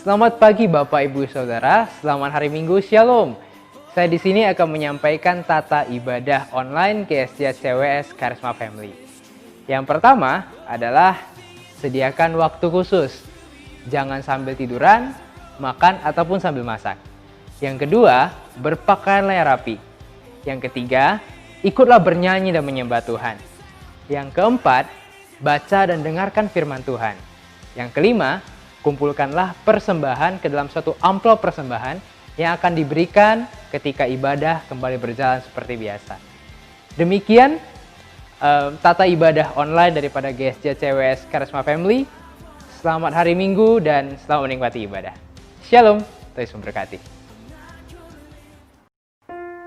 Selamat pagi Bapak Ibu Saudara, selamat hari Minggu, Shalom. Saya di sini akan menyampaikan tata ibadah online GSJ CWS Karisma Family. Yang pertama adalah sediakan waktu khusus. Jangan sambil tiduran, makan ataupun sambil masak. Yang kedua, berpakaianlah rapi. Yang ketiga, ikutlah bernyanyi dan menyembah Tuhan. Yang keempat, baca dan dengarkan firman Tuhan. Yang kelima, kumpulkanlah persembahan ke dalam suatu amplop persembahan yang akan diberikan ketika ibadah kembali berjalan seperti biasa. Demikian tata ibadah online daripada GSJ CWS Karisma Family. Selamat hari Minggu dan selamat menikmati ibadah. Shalom, Tuhan memberkati.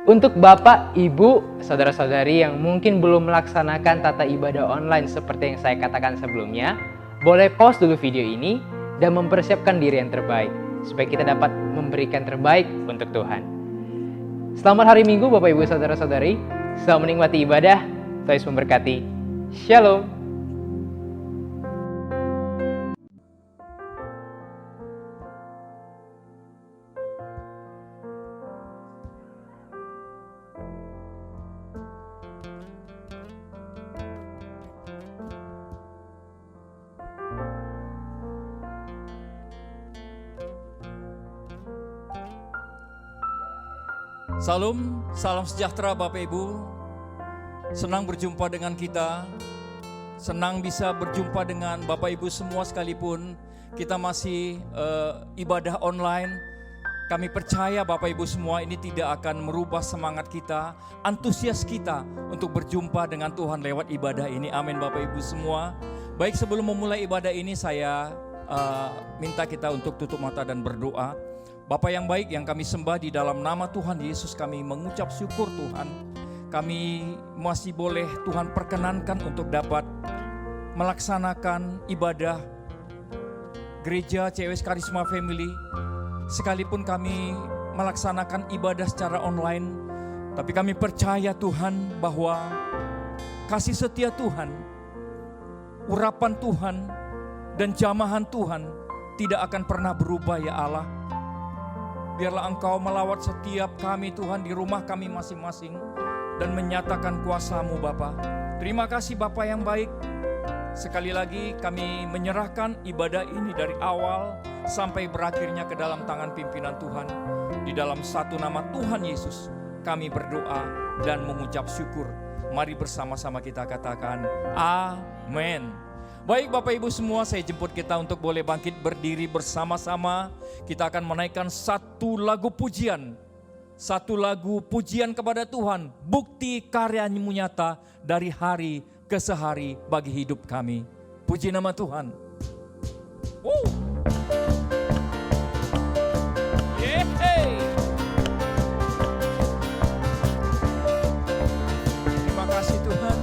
Untuk Bapak, Ibu, Saudara-saudari yang mungkin belum melaksanakan tata ibadah online seperti yang saya katakan sebelumnya, boleh pause dulu video ini dan mempersiapkan diri yang terbaik, supaya kita dapat memberikan terbaik untuk Tuhan. Selamat hari Minggu Bapak Ibu Saudara-saudari, selamat menikmati ibadah, Tuhan memberkati. Shalom. Salam, salam sejahtera Bapak Ibu. Senang berjumpa dengan kita. Senang bisa berjumpa dengan Bapak Ibu semua sekalipun kita masih ibadah online. Kami percaya Bapak Ibu semua ini tidak akan merubah semangat kita, antusias kita untuk berjumpa dengan Tuhan lewat ibadah ini. Amin Bapak Ibu semua. Baik, sebelum memulai ibadah ini saya minta kita untuk tutup mata dan berdoa. Bapa yang baik yang kami sembah, di dalam nama Tuhan Yesus kami mengucap syukur Tuhan. Kami masih boleh Tuhan perkenankan untuk dapat melaksanakan ibadah gereja CWS Karisma Family. Sekalipun kami melaksanakan ibadah secara online, tapi kami percaya Tuhan bahwa kasih setia Tuhan, urapan Tuhan, dan jamahan Tuhan tidak akan pernah berubah ya Allah. Biarlah Engkau melawat setiap kami Tuhan di rumah kami masing-masing dan menyatakan kuasa-Mu Bapa. Terima kasih Bapa yang baik. Sekali lagi kami menyerahkan ibadah ini dari awal sampai berakhirnya ke dalam tangan pimpinan Tuhan. Di dalam satu nama Tuhan Yesus kami berdoa dan mengucap syukur. Mari bersama-sama kita katakan amin. Baik Bapak Ibu semua, saya jemput kita untuk boleh bangkit berdiri bersama-sama. Kita akan menaikkan satu lagu pujian. Satu lagu pujian kepada Tuhan. Bukti karya-Mu nyata dari hari ke sehari bagi hidup kami. Puji nama Tuhan. Terima kasih Tuhan.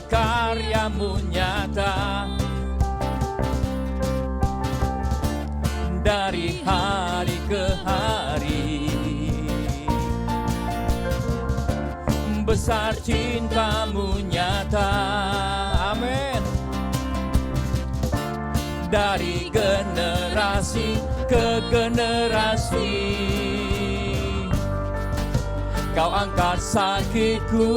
Karya-Mu nyata dari hari ke hari, besar cinta-Mu nyata, amin. Dari generasi ke generasi, Kau angkat sakitku,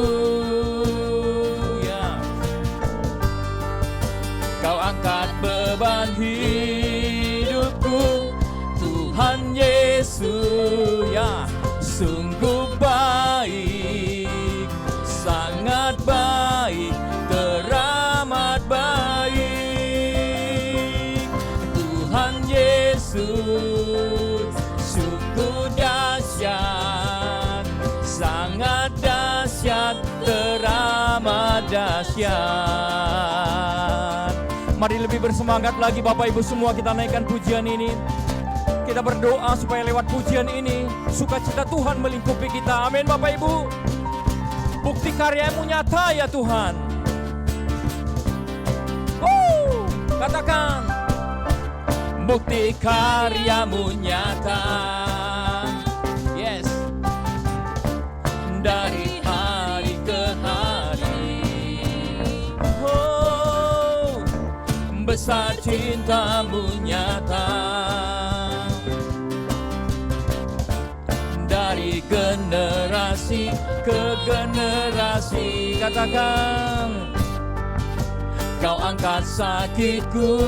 Kau angkat beban hidupku, Tuhan Yesus, ya sungguh baik, sangat baik, teramat baik. Tuhan Yesus, sungguh dahsyat, sangat dahsyat, teramat dahsyat. Mari lebih bersemangat lagi Bapak Ibu semua, kita naikkan pujian ini. Kita berdoa supaya lewat pujian ini sukacita Tuhan melingkupi kita. Amin Bapak Ibu. Bukti karya-Mu nyata ya Tuhan. Katakan, bukti karya-Mu nyata. Yes. Dari hari ke hari. besar cinta-Mu nyata. Dari generasi ke generasi, katakan, Kau angkat sakitku,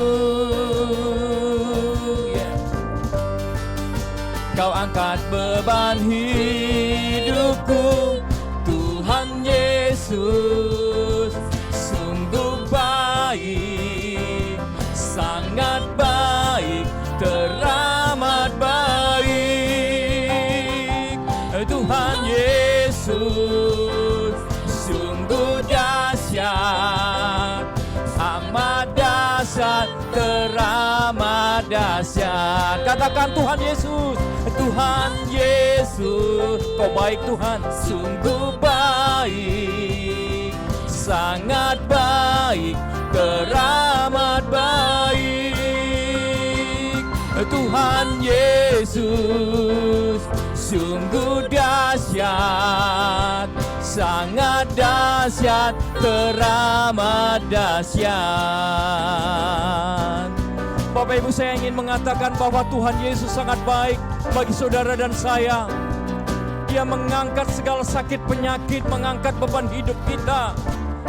yeah. Kau angkat beban hidupku, Tuhan Yesus. Sungguh baik, sangat baik, teramat baik. Tuhan Yesus, sungguh dahsyat, amat dahsyat, teramat dahsyat. Katakan Tuhan Yesus, Tuhan Yesus, Kau baik Tuhan, sungguh baik, sangat baik, teramat baik. Tuhan Yesus, sungguh dahsyat, sangat dahsyat, teramat dahsyat. Bapak Ibu, saya ingin mengatakan bahwa Tuhan Yesus sangat baik bagi saudara dan saya. Dia mengangkat segala sakit penyakit, mengangkat beban hidup kita.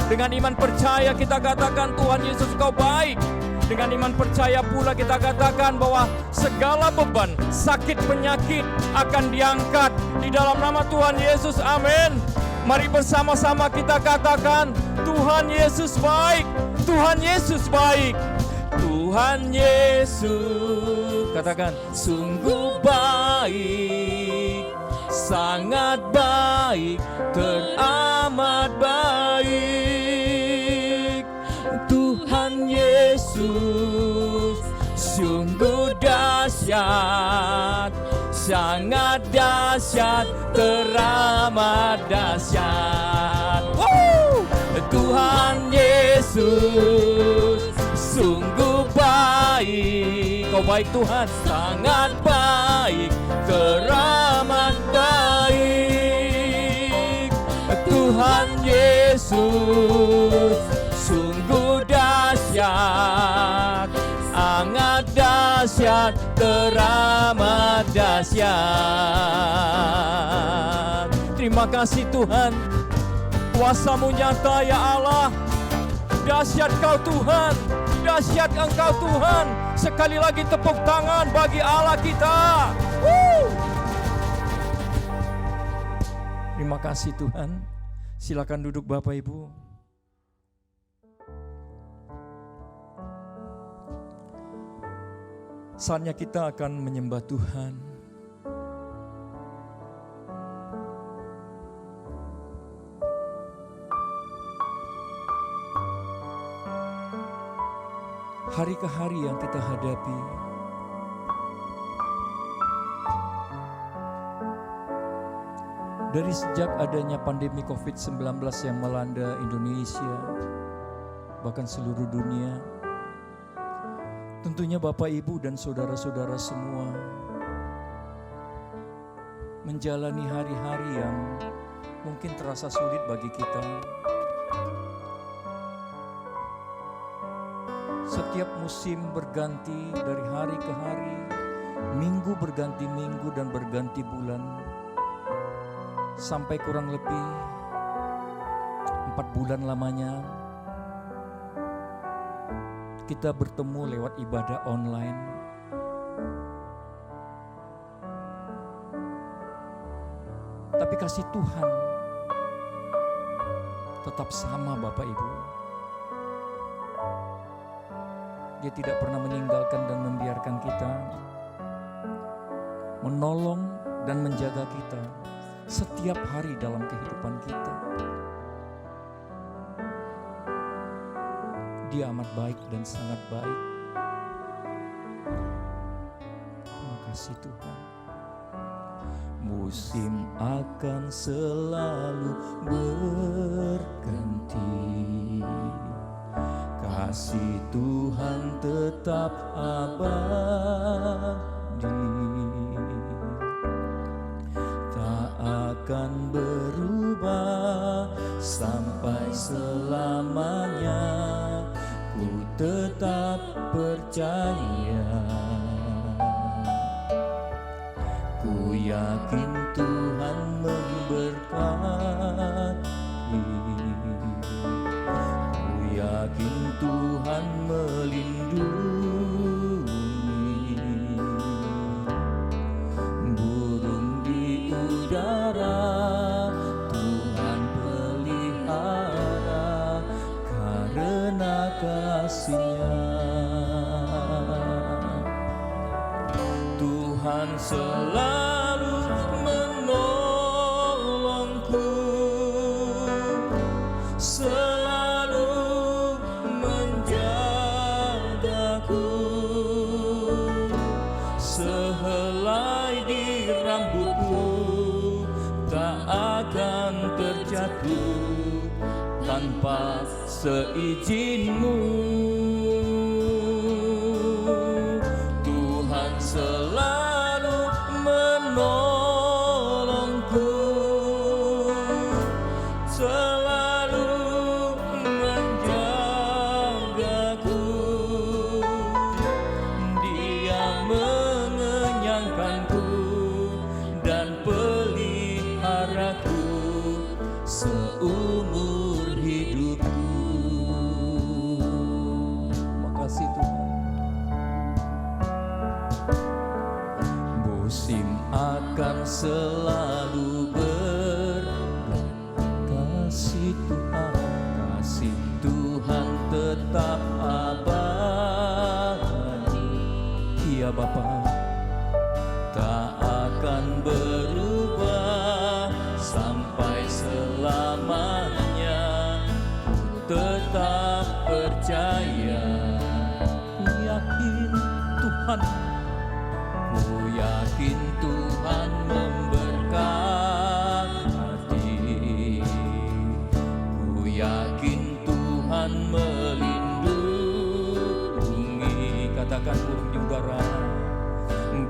Dengan iman percaya kita katakan, Tuhan Yesus, Kau baik. Dengan iman percaya pula kita katakan bahwa segala beban, sakit, penyakit akan diangkat di dalam nama Tuhan Yesus. Amin. Mari bersama-sama kita katakan, Tuhan Yesus baik, Tuhan Yesus baik. Tuhan Yesus, katakan, sungguh baik, sangat baik, teramat baik. Tuhan Yesus, sungguh dahsyat, sangat dahsyat, teramat dahsyat. Tuhan Yesus, sungguh baik. Kau baik Tuhan, sangat baik, teramat baik. Tuhan Yesus, sungguh dahsyat, sangat dahsyat, teramat dahsyat. Terima kasih Tuhan, kuasa-Mu nyata ya Allah. Dahsyat Kau Tuhan, dahsyat Engkau Tuhan. Sekali lagi tepuk tangan bagi Allah kita. Terima kasih Tuhan. Silakan duduk Bapak Ibu. Saatnya kita akan menyembah Tuhan. Hari ke hari yang kita hadapi, dari sejak adanya pandemi COVID-19 yang melanda Indonesia, bahkan seluruh dunia, tentunya Bapak, Ibu, dan saudara-saudara semua menjalani hari-hari yang mungkin terasa sulit bagi kita. Setiap musim berganti dari hari ke hari, minggu berganti minggu dan berganti bulan, sampai kurang lebih 4 bulan lamanya kita bertemu lewat ibadah online. Tapi kasih Tuhan tetap sama Bapak Ibu. Dia tidak pernah meninggalkan dan membiarkan kita, menolong dan menjaga kita setiap hari dalam kehidupan kita. Dia amat baik dan sangat baik. Terima kasih Tuhan. Musim akan selalu berganti, kasih Tuhan tetap abadi, tak akan berubah sampai selamanya. Ku tetap percaya. Ku yakin Tuhan memberkati, ku yakin Tuhan melindungi. Burung di udara Tuhan pelihara karena kasih-Nya. Tuhan selalu menolongku, selalu menjagaku. Sehelai di rambutku tak akan terjatuh tanpa seizin-Mu. Tuhan selalu menolongku, selalu menjagaku. Dia mengenyangkanku dan peliharaku seumur hidupku. Makasih Tuhan. Musim akan selalu kasih Tuhan, kasih Tuhan tetap abadi. Iya Bapa, tak akan berubah sampai selamanya. Ku tetap percaya, yakin Tuhan, ku yakin Tuhan memberkati, ku yakin Tuhan melindungi. Katakan burung di udara,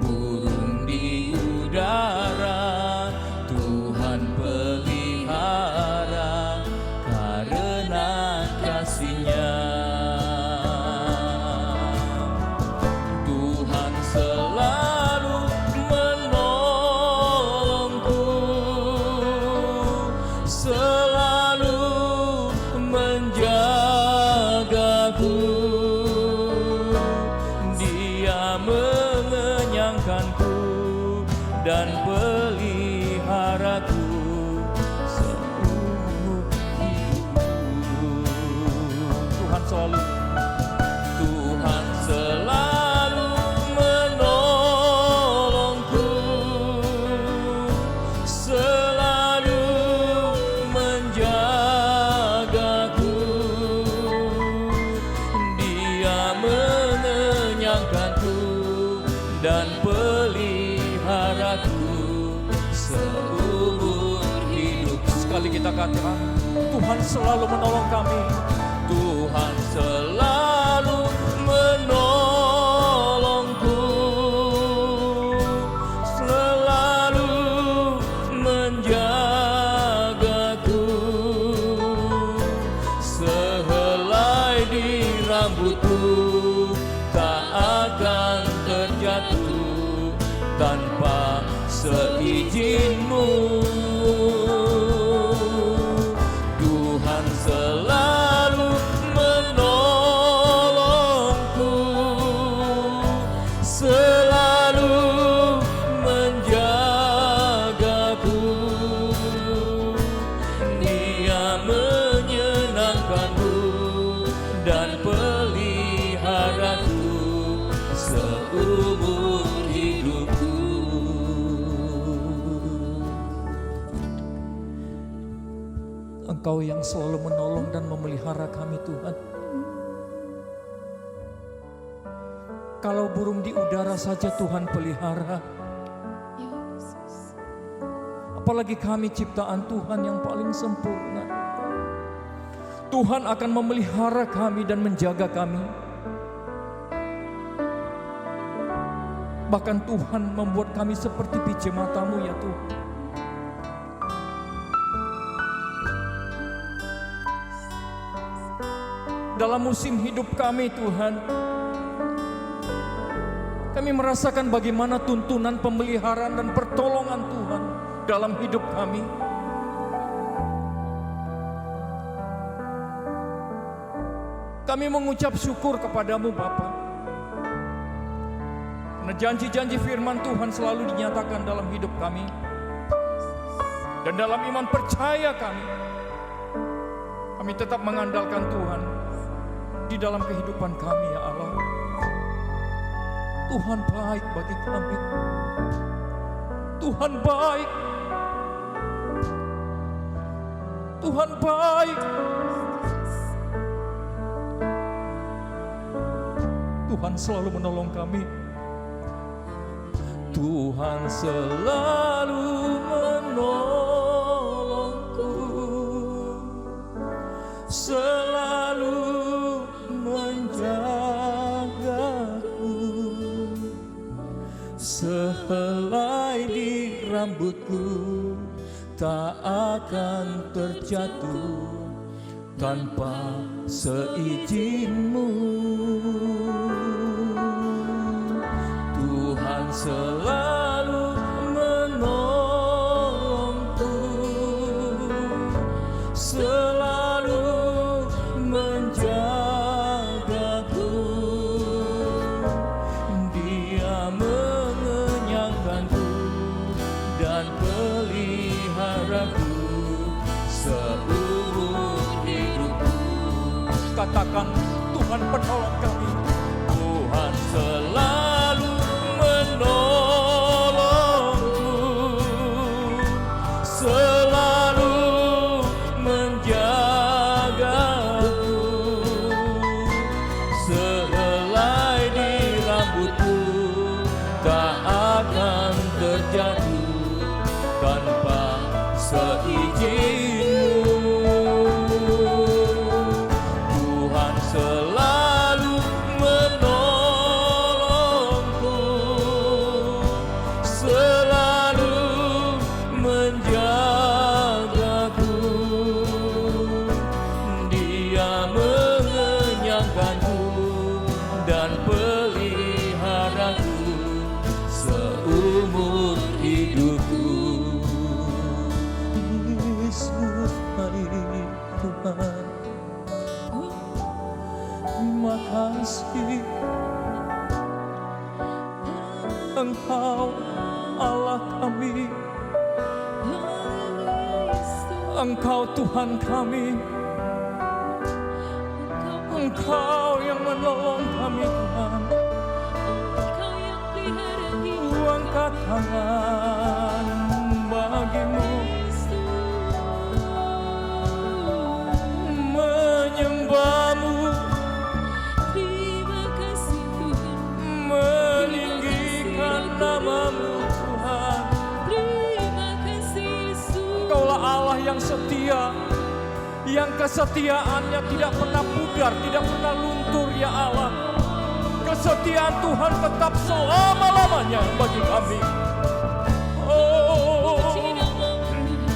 burung di udara Tuhan pelihara karena kasih-Nya. Tuhan selalu menolongku, selalu menjagaku. Dia mengenyangkanku dan peliharaku seumur hidupku. Tuhan selalu menolongku, selalu menjagaku. Dia mengenyangkanku dan peliharaku seumur hidup. Sekali kita katakan, Tuhan selalu menolong kami. Tuhan selalu menolongku, selalu menjagaku. Sehelai di rambutku tak akan terjatuh tanpa seizin-Mu. Tuhan selalu menolongku, selalu menjagaku. Dia menyenangkanku dan peliharaku seumur hidupku. Engkau yang selalu menolong dan memelihara kami Tuhan. Kalau burung di udara saja Tuhan pelihara, apalagi kami ciptaan Tuhan yang paling sempurna. Tuhan akan memelihara kami dan menjaga kami. Bahkan Tuhan membuat kami seperti biji mata-Mu ya Tuhan. Dalam musim hidup kami Tuhan, Kami merasakan bagaimana tuntunan pemeliharaan dan pertolongan Tuhan dalam hidup kami. Kami mengucap syukur kepadamu Bapa, karena janji-janji firman Tuhan selalu dinyatakan dalam hidup kami. Dan dalam iman percaya kami tetap mengandalkan Tuhan di dalam kehidupan kami ya Allah. Tuhan baik bagi kami. Tuhan baik. Tuhan baik. Tuhan selalu menolong kami. Tuhan selalu menolongku, selalu menjagaku, sehelai di rambutku tak akan terjatuh tanpa seizin-Mu. Tuhan selalu menolongku, selalu menjagaku. Dia mengenyangkanku dan peliharaku seumur hidupku. Katakan, Tuhan penolong kami. Tuhan selalu menolongku, selalu menjagaku, sehelai di rambutku tak akan terjatuh tanpa seizin-Mu. Tuhan selalu menolongku, selalu menjagaku. Dia mengenyangkanku dan peliharaku seumur hidupku. Yesus, hai Tuhan, terima kasih. Engkau Allah kami, Engkau Tuhan kami, Engkau yang menolong kami Tuhan. Ku angkat tangan bagi-Mu, menyembah-Mu, meninggikan nama-Mu Tuhan. Engkaulah Allah yang setia, yang kesetiaannya tidak pernah pudar, tidak pernah luntur ya Allah. Kesetiaan Tuhan tetap selama-lamanya bagi kami. Oh,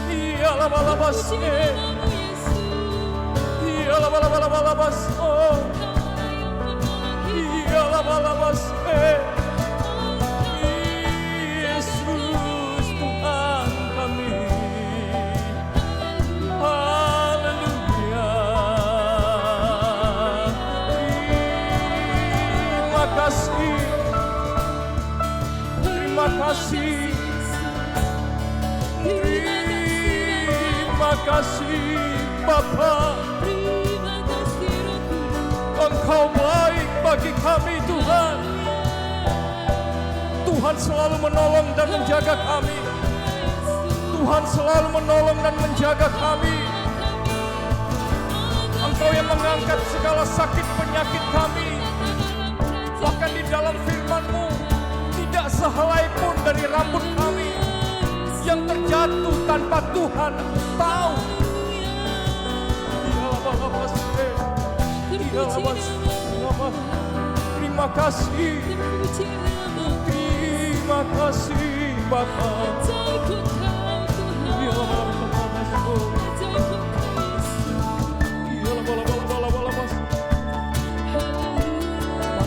iyalah balabas, iyalah balabas, oh, iyalah balabas, Yesus Tuhan kami. Haleluya. Terima kasih. Terima kasih. Terima kasih Bapa. Engkau baik bagi kami Tuhan. Tuhan selalu menolong dan menjaga kami. Tuhan selalu menolong dan menjaga kami. Engkau yang mengangkat segala sakit penyakit kami. Bahkan di dalam firman-Mu, tidak sehelai pun dari rambut kami yang terjatuh tanpa Tuhan tahu. Terima kasih. Terima kasih Bapa. Terima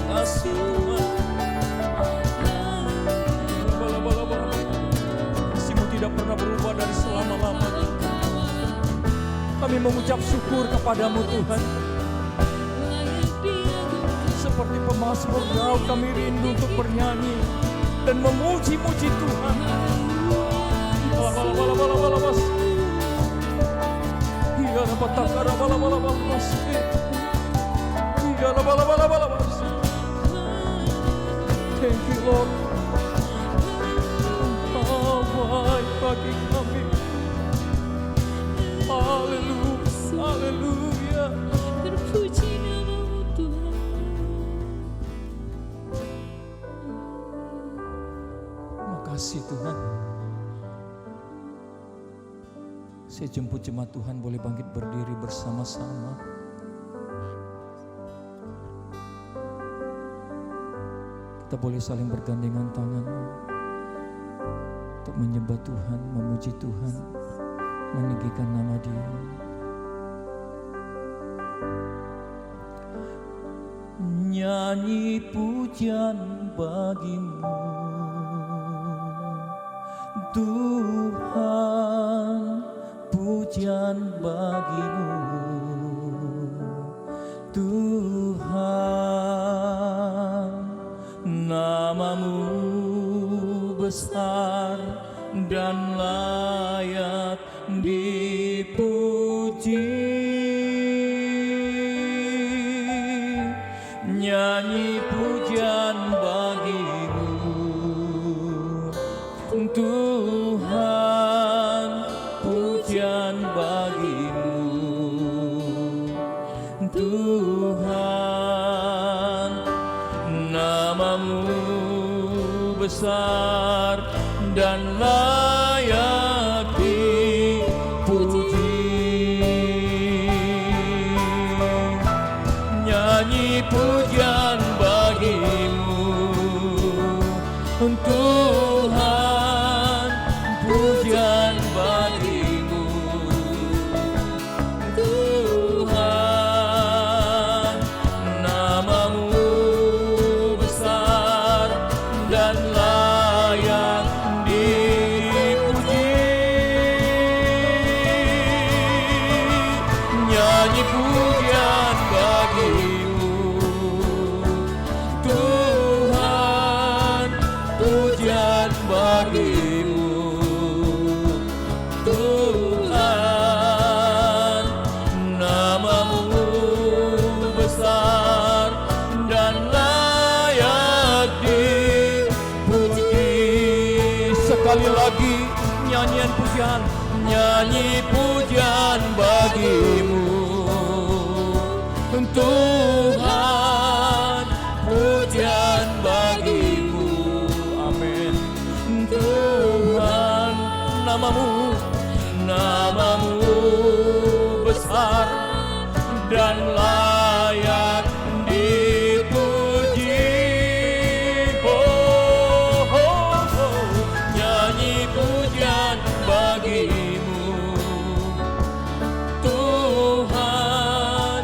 kasih Tuhan. mengucap syukur kepadamu Tuhan. Seperti pemazmur Daud kami rindu untuk bernyanyi dan memuji-muji Tuhan. Bala-bala-bala-bala-bala-bala. Iya, bala-bala-bala-bala-bala. Iya, bala-bala-bala-bala. Thank you Lord. Baik bagi kami. Haleluya, haleluya. Terpuji namamu Tuhan. Makasih Tuhan. Saya jemput jemaat Tuhan boleh bangkit berdiri bersama-sama. Kita boleh saling bergandengan tangan untuk menyembah Tuhan, memuji Tuhan, meninggikan nama Dia. Nyanyi pujian bagimu Tuhan, pujian bagimu Tuhan, namamu besar dan layak dipuji. Nyanyi pujian bagimu Tuhan, pujian bagimu Tuhan, namamu besar dan layak dipuji. Nyanyi pujian bagimu Tuhan, pujian bagimu Tuhan, namamu besar dan layak dipuji. Nyanyi pujian bagimu Tuhan, pujian bagimu Tuhan, namamu besar dan layak dipuji. Sekali lagi nyanyian pujian, nyanyi pujian bagimu Tuhan, pujian bagimu. Amin. Tuhan, namamu besar dan layak dipuji. Oh, oh, oh. Nyanyi pujian bagimu Tuhan,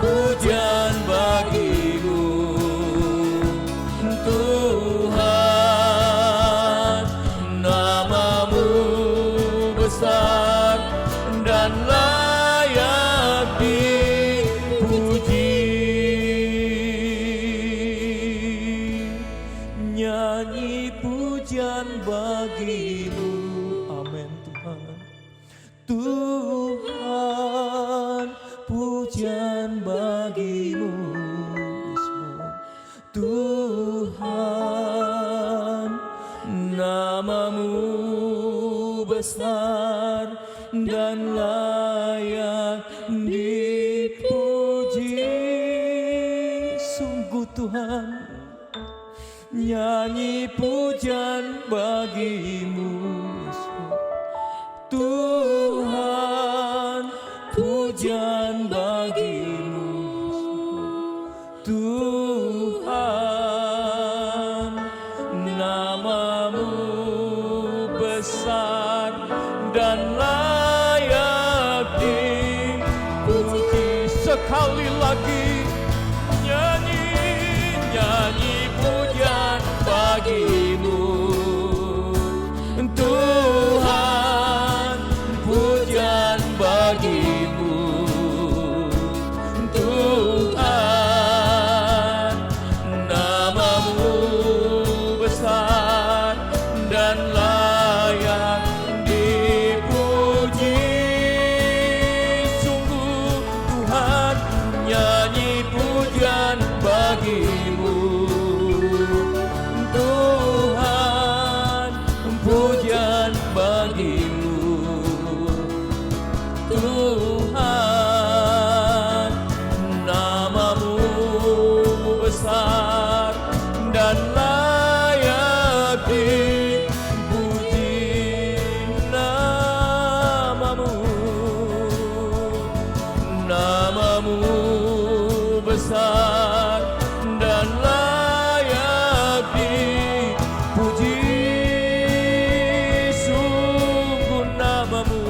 pujian bagimu Tuhan, namamu besar dan layak dipuji. Nyanyi pujian bagimu. Amin Tuhan. Tuhan, pujian bagimu Yesus. Tuhan, namamu besar dan layak dipuji. Sungguh Tuhan, nyanyi pujian bagimu Yesus. Tuhan, pujian bagimu Tuhan, namamu besar dan layak dipuji. Sekali lagi nyanyi pujian bagimu Tuhan, pujian bagimu besar dan layak dipuji. Sungguh namamu,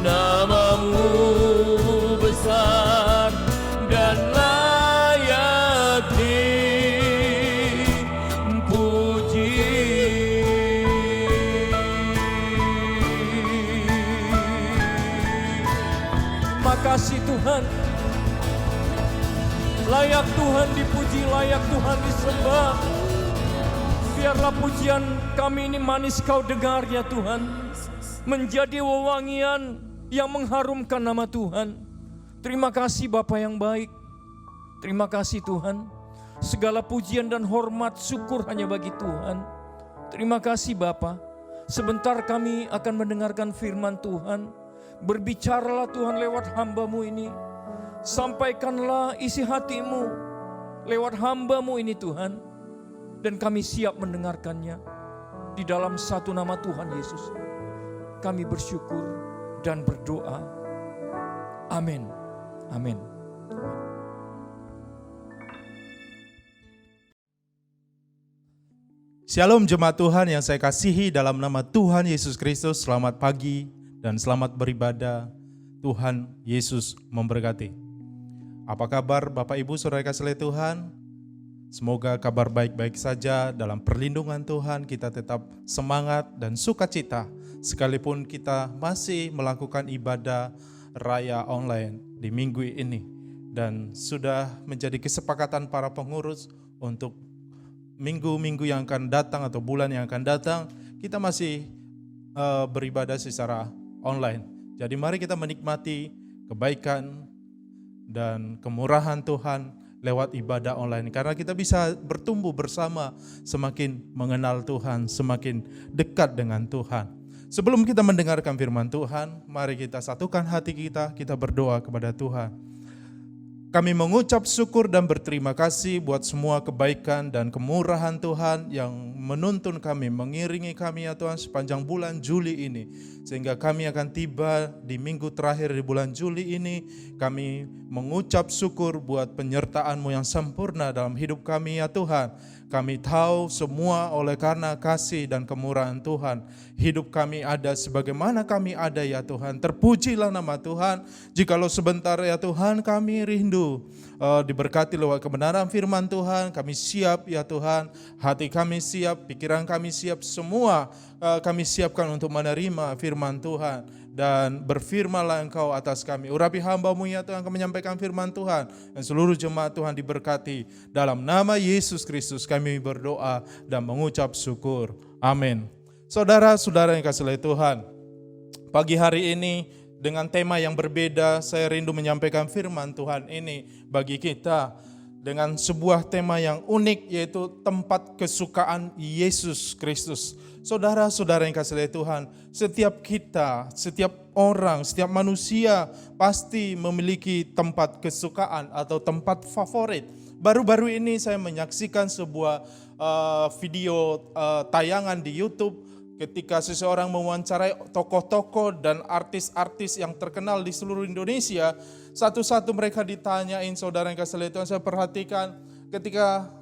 namamu besar dan layak dipuji. Makasih Tuhan, layak Tuhan dipuji, layak Tuhan disembah. Biarlah pujian kami ini manis Kau dengar ya Tuhan, menjadi wewangian yang mengharumkan nama Tuhan. Terima kasih Bapa yang baik, terima kasih Tuhan. Segala pujian dan hormat syukur hanya bagi Tuhan. Terima kasih Bapa. Sebentar kami akan mendengarkan firman Tuhan. Berbicaralah Tuhan lewat hamba-Mu ini. Sampaikanlah isi hati-Mu lewat hamba-Mu ini Tuhan. Dan kami siap mendengarkannya. Di dalam satu nama Tuhan Yesus kami bersyukur dan berdoa. Amin. Amin. Shalom jemaat Tuhan yang saya kasihi dalam nama Tuhan Yesus Kristus. Selamat pagi dan selamat beribadah. Tuhan Yesus memberkati. Apa kabar Bapak Ibu Saudara kasih Tuhan? Semoga kabar baik-baik saja. Dalam perlindungan Tuhan kita tetap semangat dan sukacita sekalipun kita masih melakukan ibadah raya online di minggu ini. Dan sudah menjadi kesepakatan para pengurus untuk minggu-minggu yang akan datang atau bulan yang akan datang, kita masih beribadah secara online. Jadi mari kita menikmati kebaikan dan kemurahan Tuhan lewat ibadah online. Karena kita bisa bertumbuh bersama, semakin mengenal Tuhan, semakin dekat dengan Tuhan. Sebelum kita mendengarkan firman Tuhan, mari kita satukan hati kita berdoa kepada Tuhan. Kami mengucap syukur dan berterima kasih buat semua kebaikan dan kemurahan Tuhan yang menuntun kami, mengiringi kami ya Tuhan sepanjang bulan Juli ini. Sehingga kami akan tiba di minggu terakhir di bulan Juli ini. Kami mengucap syukur buat penyertaan-Mu yang sempurna dalam hidup kami ya Tuhan. Kami tahu semua oleh karena kasih dan kemurahan Tuhan. Hidup kami ada sebagaimana kami ada ya Tuhan. Terpujilah nama Tuhan. Jikalau sebentar ya Tuhan kami rindu diberkati lewat kebenaran firman Tuhan. Kami siap ya Tuhan. Hati kami siap, pikiran kami siap, semua kami siapkan untuk menerima firman Tuhan. Dan berfirmanlah Engkau atas kami. Urapi hamba-Mu ya Tuhan, kami menyampaikan firman Tuhan. Dan seluruh jemaat Tuhan diberkati. Dalam nama Yesus Kristus kami berdoa dan mengucap syukur. Amin. Saudara-saudara yang kasih oleh Tuhan, pagi hari ini dengan tema yang berbeda, saya rindu menyampaikan firman Tuhan ini bagi kita. Dengan sebuah tema yang unik, yaitu tempat kesukaan Yesus Kristus. Saudara-saudara yang kasih oleh Tuhan, setiap kita, setiap orang, setiap manusia pasti memiliki tempat kesukaan atau tempat favorit. Baru-baru ini saya menyaksikan sebuah video tayangan di YouTube ketika seseorang mewawancarai tokoh-tokoh dan artis-artis yang terkenal di seluruh Indonesia. Satu-satu mereka ditanyain, saudara yang kasih oleh Tuhan, saya perhatikan ketika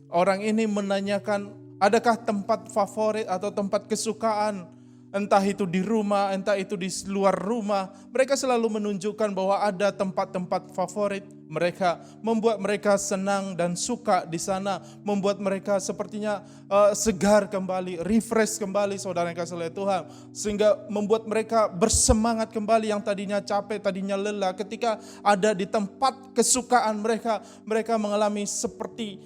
orang ini menanyakan, adakah tempat favorit atau tempat kesukaan, entah itu di rumah, entah itu di luar rumah. Mereka selalu menunjukkan bahwa ada tempat-tempat favorit mereka, membuat mereka senang dan suka di sana, membuat mereka sepertinya segar kembali, refresh kembali, saudara yang kasih oleh Tuhan, sehingga membuat mereka bersemangat kembali yang tadinya capek, tadinya lelah. Ketika ada di tempat kesukaan mereka, mereka mengalami seperti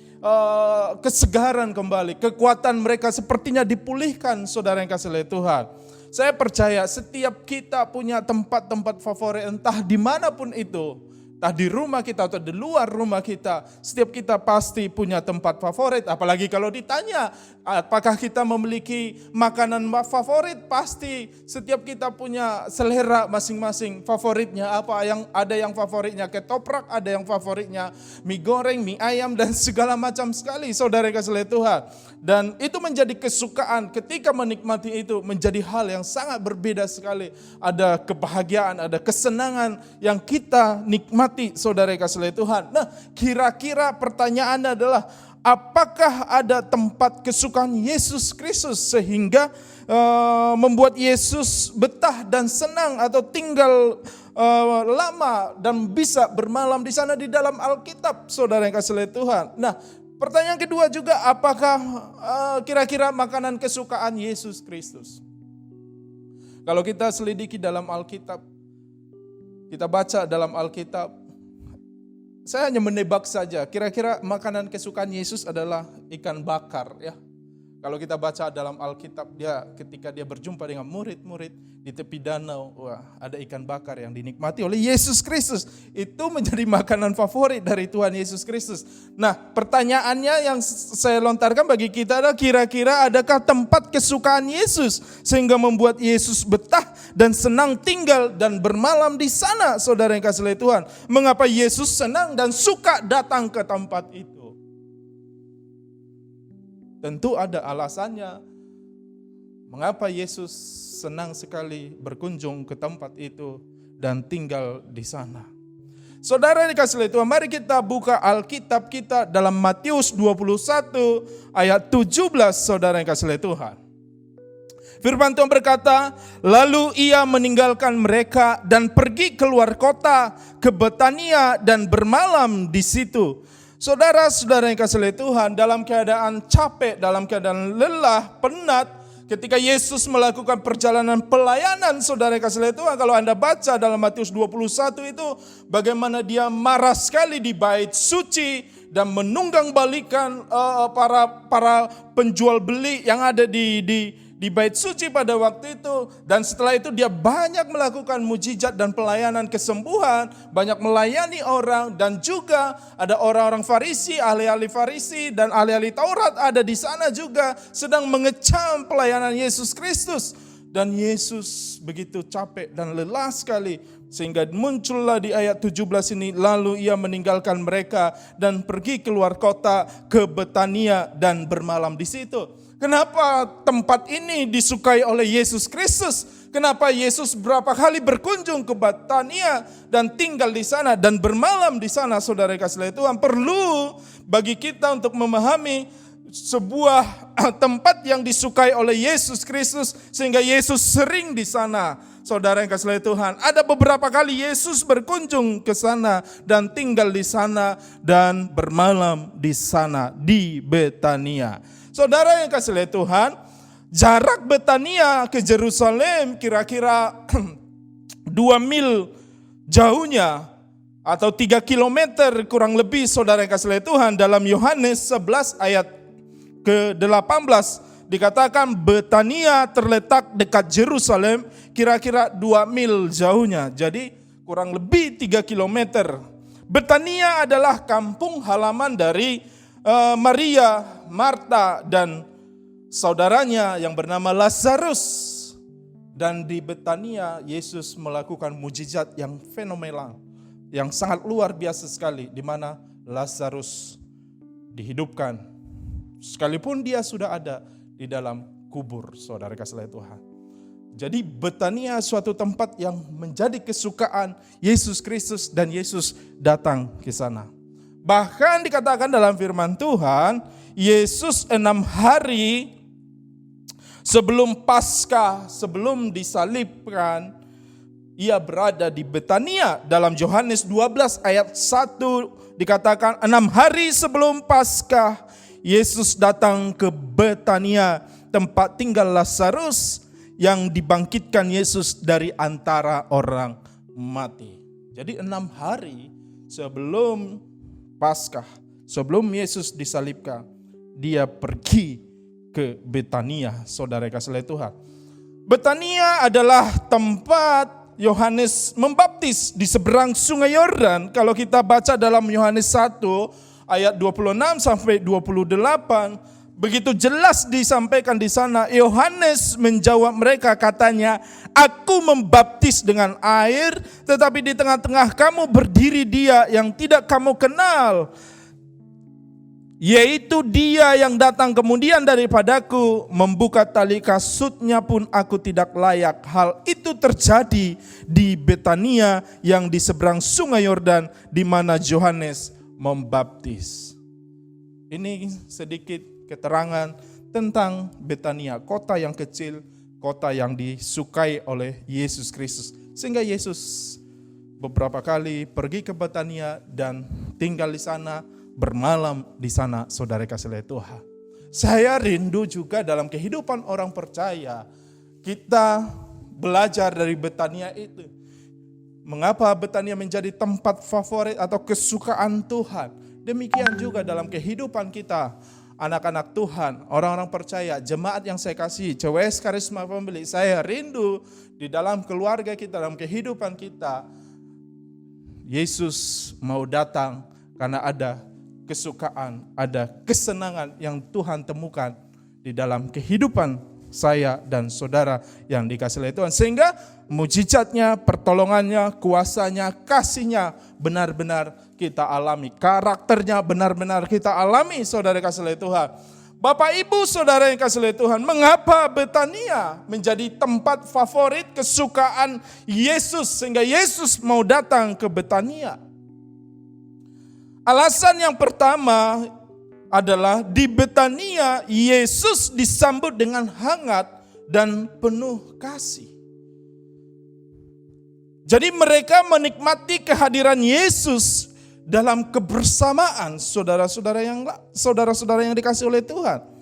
kesegaran kembali, kekuatan mereka sepertinya dipulihkan, saudara yang kasih oleh Tuhan. Saya percaya setiap kita punya tempat-tempat favorit, entah dimanapun itu. Entah di rumah kita atau di luar rumah kita, setiap kita pasti punya tempat favorit. Apalagi kalau ditanya, apakah kita memiliki makanan favorit? Pasti setiap kita punya selera masing-masing. Favoritnya apa? Ada yang favoritnya ketoprak, ada yang favoritnya mie goreng, mie ayam, dan segala macam sekali, saudara yang kasih Tuhan. Dan itu menjadi kesukaan, ketika menikmati itu menjadi hal yang sangat berbeda sekali. Ada kebahagiaan, ada kesenangan yang kita nikmati, saudara yang kasih Tuhan. Nah, kira-kira pertanyaannya adalah, apakah ada tempat kesukaan Yesus Kristus sehingga membuat Yesus betah dan senang atau tinggal lama dan bisa bermalam di sana di dalam Alkitab, saudara yang kasih Tuhan. Nah, pertanyaan kedua juga, apakah kira-kira makanan kesukaan Yesus Kristus? Kalau kita selidiki dalam Alkitab, kita baca dalam Alkitab, saya hanya menebak saja, kira-kira makanan kesukaan Yesus adalah ikan bakar, ya. Kalau kita baca dalam Alkitab, ketika dia berjumpa dengan murid-murid di tepi danau, wah, ada ikan bakar yang dinikmati oleh Yesus Kristus. Itu menjadi makanan favorit dari Tuhan Yesus Kristus. Nah, pertanyaannya yang saya lontarkan bagi kita adalah, kira-kira adakah tempat kesukaan Yesus sehingga membuat Yesus betah dan senang tinggal dan bermalam di sana, saudara yang kasih Tuhan? Mengapa Yesus senang dan suka datang ke tempat itu? Tentu ada alasannya. Mengapa Yesus senang sekali berkunjung ke tempat itu dan tinggal di sana. Saudara dikasih Tuhan, mari kita buka Alkitab kita dalam Matius 21 ayat 17, saudara yang kasih Tuhan. Firman Tuhan berkata, lalu ia meninggalkan mereka dan pergi keluar kota ke Betania dan bermalam di situ. Saudara-saudara yang kasih Tuhan, dalam keadaan capek, dalam keadaan lelah, penat, ketika Yesus melakukan perjalanan pelayanan, saudara yang kasih Tuhan, kalau Anda baca dalam Matius 21 itu, bagaimana dia marah sekali di bait suci dan menunggang balikan para penjual beli yang ada di bait suci pada waktu itu. Dan setelah itu dia banyak melakukan mujizat dan pelayanan kesembuhan, banyak melayani orang, dan juga ada orang-orang Farisi, ahli-ahli Farisi dan ahli-ahli Taurat ada di sana juga sedang mengecam pelayanan Yesus Kristus. Dan Yesus begitu capek dan lelah sekali sehingga muncullah di ayat 17 ini, lalu ia meninggalkan mereka dan pergi keluar kota ke Betania dan bermalam di situ. Kenapa tempat ini disukai oleh Yesus Kristus? Kenapa Yesus berapa kali berkunjung ke Betania dan tinggal di sana dan bermalam di sana, saudara kasih Tuhan? Perlu bagi kita untuk memahami sebuah tempat yang disukai oleh Yesus Kristus sehingga Yesus sering di sana. Saudara yang kasih Tuhan, ada beberapa kali Yesus berkunjung ke sana dan tinggal di sana dan bermalam di sana di Betania. Saudara yang kasih Tuhan, jarak Betania ke Yerusalem kira-kira 2 mil jauhnya atau 3 kilometer kurang lebih, saudara yang kasih Tuhan. Dalam Yohanes 11 ayat ke-18 dikatakan Betania terletak dekat Yerusalem kira-kira 2 mil jauhnya. Jadi kurang lebih 3 kilometer. Betania adalah kampung halaman dari Maria, Marta, dan saudaranya yang bernama Lazarus. Dan di Betania Yesus melakukan mujizat yang fenomenal, yang sangat luar biasa sekali, di mana Lazarus dihidupkan sekalipun dia sudah ada di dalam kubur, saudara kasih Tuhan. Jadi Betania suatu tempat yang menjadi kesukaan Yesus Kristus dan Yesus datang ke sana. Bahkan dikatakan dalam firman Tuhan, Yesus 6 hari sebelum Paskah, sebelum disalibkan, ia berada di Betania. Dalam Yohanes 12 ayat 1 dikatakan 6 hari sebelum Paskah, Yesus datang ke Betania, tempat tinggal Lazarus yang dibangkitkan Yesus dari antara orang mati. Jadi 6 hari sebelum Paskah, sebelum Yesus disalibkan, dia pergi ke Betania, saudara kasih Tuhan. Betania adalah tempat Yohanes membaptis di seberang Sungai Yordan. Kalau kita baca dalam Yohanes 1 ayat 26 sampai 28, begitu jelas disampaikan di sana. Yohanes menjawab mereka, katanya, "Aku membaptis dengan air, tetapi di tengah-tengah kamu berdiri Dia yang tidak kamu kenal, yaitu Dia yang datang kemudian daripadaku, membuka tali kasutnya pun aku tidak layak." Hal itu terjadi di Betania yang di seberang Sungai Yordan, di mana Yohanes membaptis. Ini sedikit keterangan tentang Betania, kota yang kecil, kota yang disukai oleh Yesus Kristus. Sehingga Yesus beberapa kali pergi ke Betania dan tinggal di sana, bermalam di sana, saudara kasih Tuhan. Saya rindu juga dalam kehidupan orang percaya, kita belajar dari Betania itu. Mengapa Betania menjadi tempat favorit atau kesukaan Tuhan? Demikian juga dalam kehidupan kita, anak-anak Tuhan, orang-orang percaya, jemaat yang saya kasih, CWS Karisma Family, saya rindu di dalam keluarga kita, dalam kehidupan kita, Yesus mau datang karena ada kesukaan, ada kesenangan yang Tuhan temukan di dalam kehidupan saya dan saudara yang dikasihi oleh Tuhan. Sehingga mujizatnya, pertolongannya, kuasanya, kasihnya benar-benar kita alami. Karakternya benar-benar kita alami, saudara kasih oleh Tuhan. Bapak Ibu saudara yang kasih oleh Tuhan, mengapa Betania menjadi tempat favorit kesukaan Yesus sehingga Yesus mau datang ke Betania? Alasan yang pertama adalah di Betania Yesus disambut dengan hangat dan penuh kasih. Jadi mereka menikmati kehadiran Yesus dalam kebersamaan saudara-saudara yang dikasihi oleh Tuhan.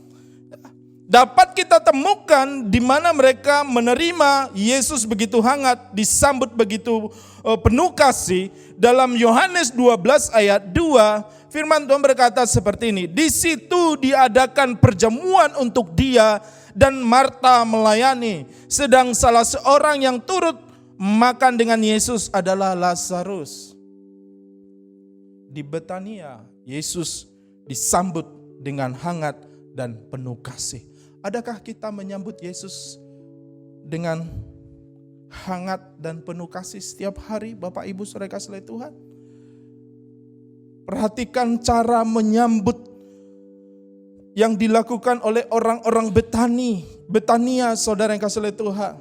Dapat kita temukan di mana mereka menerima Yesus begitu hangat, disambut begitu penuh kasih. Dalam Yohanes 12 ayat 2, firman Tuhan berkata seperti ini, "Di situ diadakan perjamuan untuk Dia dan Marta melayani, sedang salah seorang yang turut makan dengan Yesus adalah Lazarus." Di Betania, Yesus disambut dengan hangat dan penuh kasih. Adakah kita menyambut Yesus dengan hangat dan penuh kasih setiap hari, Bapak Ibu saudara kasih Tuhan? Perhatikan cara menyambut yang dilakukan oleh orang-orang Betania, saudara yang kasih Tuhan.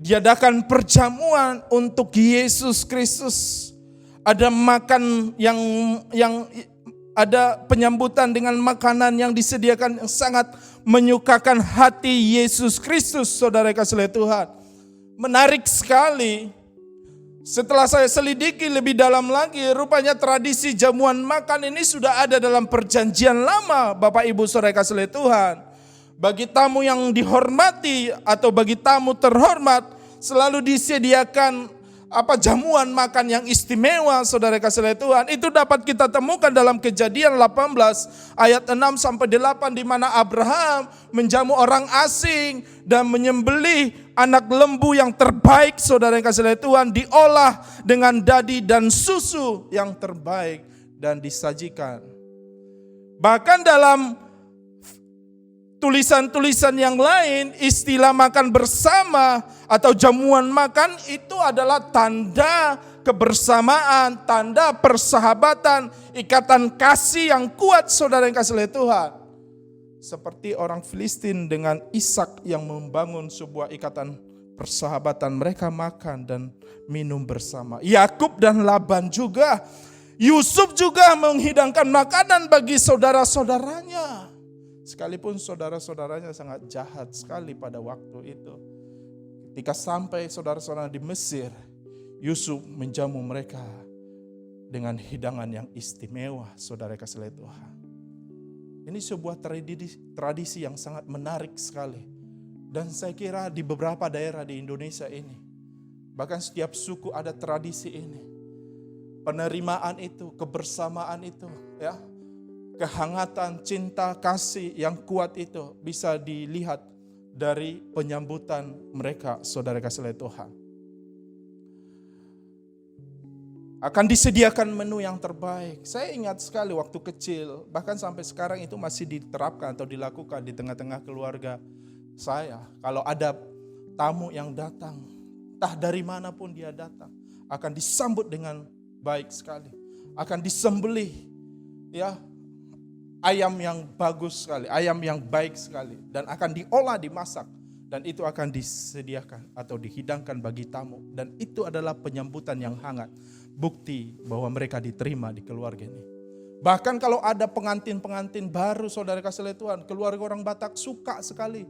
Diadakan perjamuan untuk Yesus Kristus. Ada makan yang ada penyambutan dengan makanan yang disediakan yang sangat menyukakan hati Yesus Kristus, saudara kasih Tuhan. Menarik sekali. Setelah saya selidiki lebih dalam lagi, rupanya tradisi jamuan makan ini sudah ada dalam perjanjian lama, Bapak Ibu saudara kasih Tuhan. Bagi tamu yang dihormati atau bagi tamu terhormat selalu disediakan jamuan makan yang istimewa, saudara kasih Tuhan. Itu dapat kita temukan dalam Kejadian 18 ayat 6 sampai 8, di mana Abraham menjamu orang asing dan menyembelih anak lembu yang terbaik, saudara kasih Tuhan, diolah dengan dadi dan susu yang terbaik dan disajikan. Bahkan dalam tulisan-tulisan yang lain, istilah makan bersama atau jamuan makan itu adalah tanda kebersamaan, tanda persahabatan, ikatan kasih yang kuat, saudara yang kasih oleh Tuhan. Seperti orang Filistin dengan Ishak yang membangun sebuah ikatan persahabatan, mereka makan dan minum bersama. Yakub dan Laban juga, Yusuf juga menghidangkan makanan bagi saudara-saudaranya. Sekalipun saudara-saudaranya sangat jahat sekali pada waktu itu. Ketika sampai saudara-saudara di Mesir, Yusuf menjamu mereka dengan hidangan yang istimewa, saudara kasih Tuhan. Ini sebuah tradisi yang sangat menarik sekali. Dan saya kira di beberapa daerah di Indonesia ini, bahkan setiap suku ada tradisi ini. Penerimaan itu, kebersamaan itu, ya. Kehangatan, cinta, kasih yang kuat itu bisa dilihat dari penyambutan mereka, saudara kasih Tuhan. Akan disediakan menu yang terbaik. Saya ingat sekali waktu kecil, bahkan sampai sekarang itu masih diterapkan atau dilakukan di tengah-tengah keluarga saya. Kalau ada tamu yang datang, entah dari manapun dia datang, akan disambut dengan baik sekali. Akan disembelih ya ayam yang bagus sekali, ayam yang baik sekali, dan akan diolah, dimasak, dan itu akan disediakan atau dihidangkan bagi tamu, dan itu adalah penyambutan yang hangat, bukti bahwa mereka diterima di keluarga ini. Bahkan kalau ada pengantin-pengantin baru, saudara kasih oleh Tuhan, keluarga orang Batak suka sekali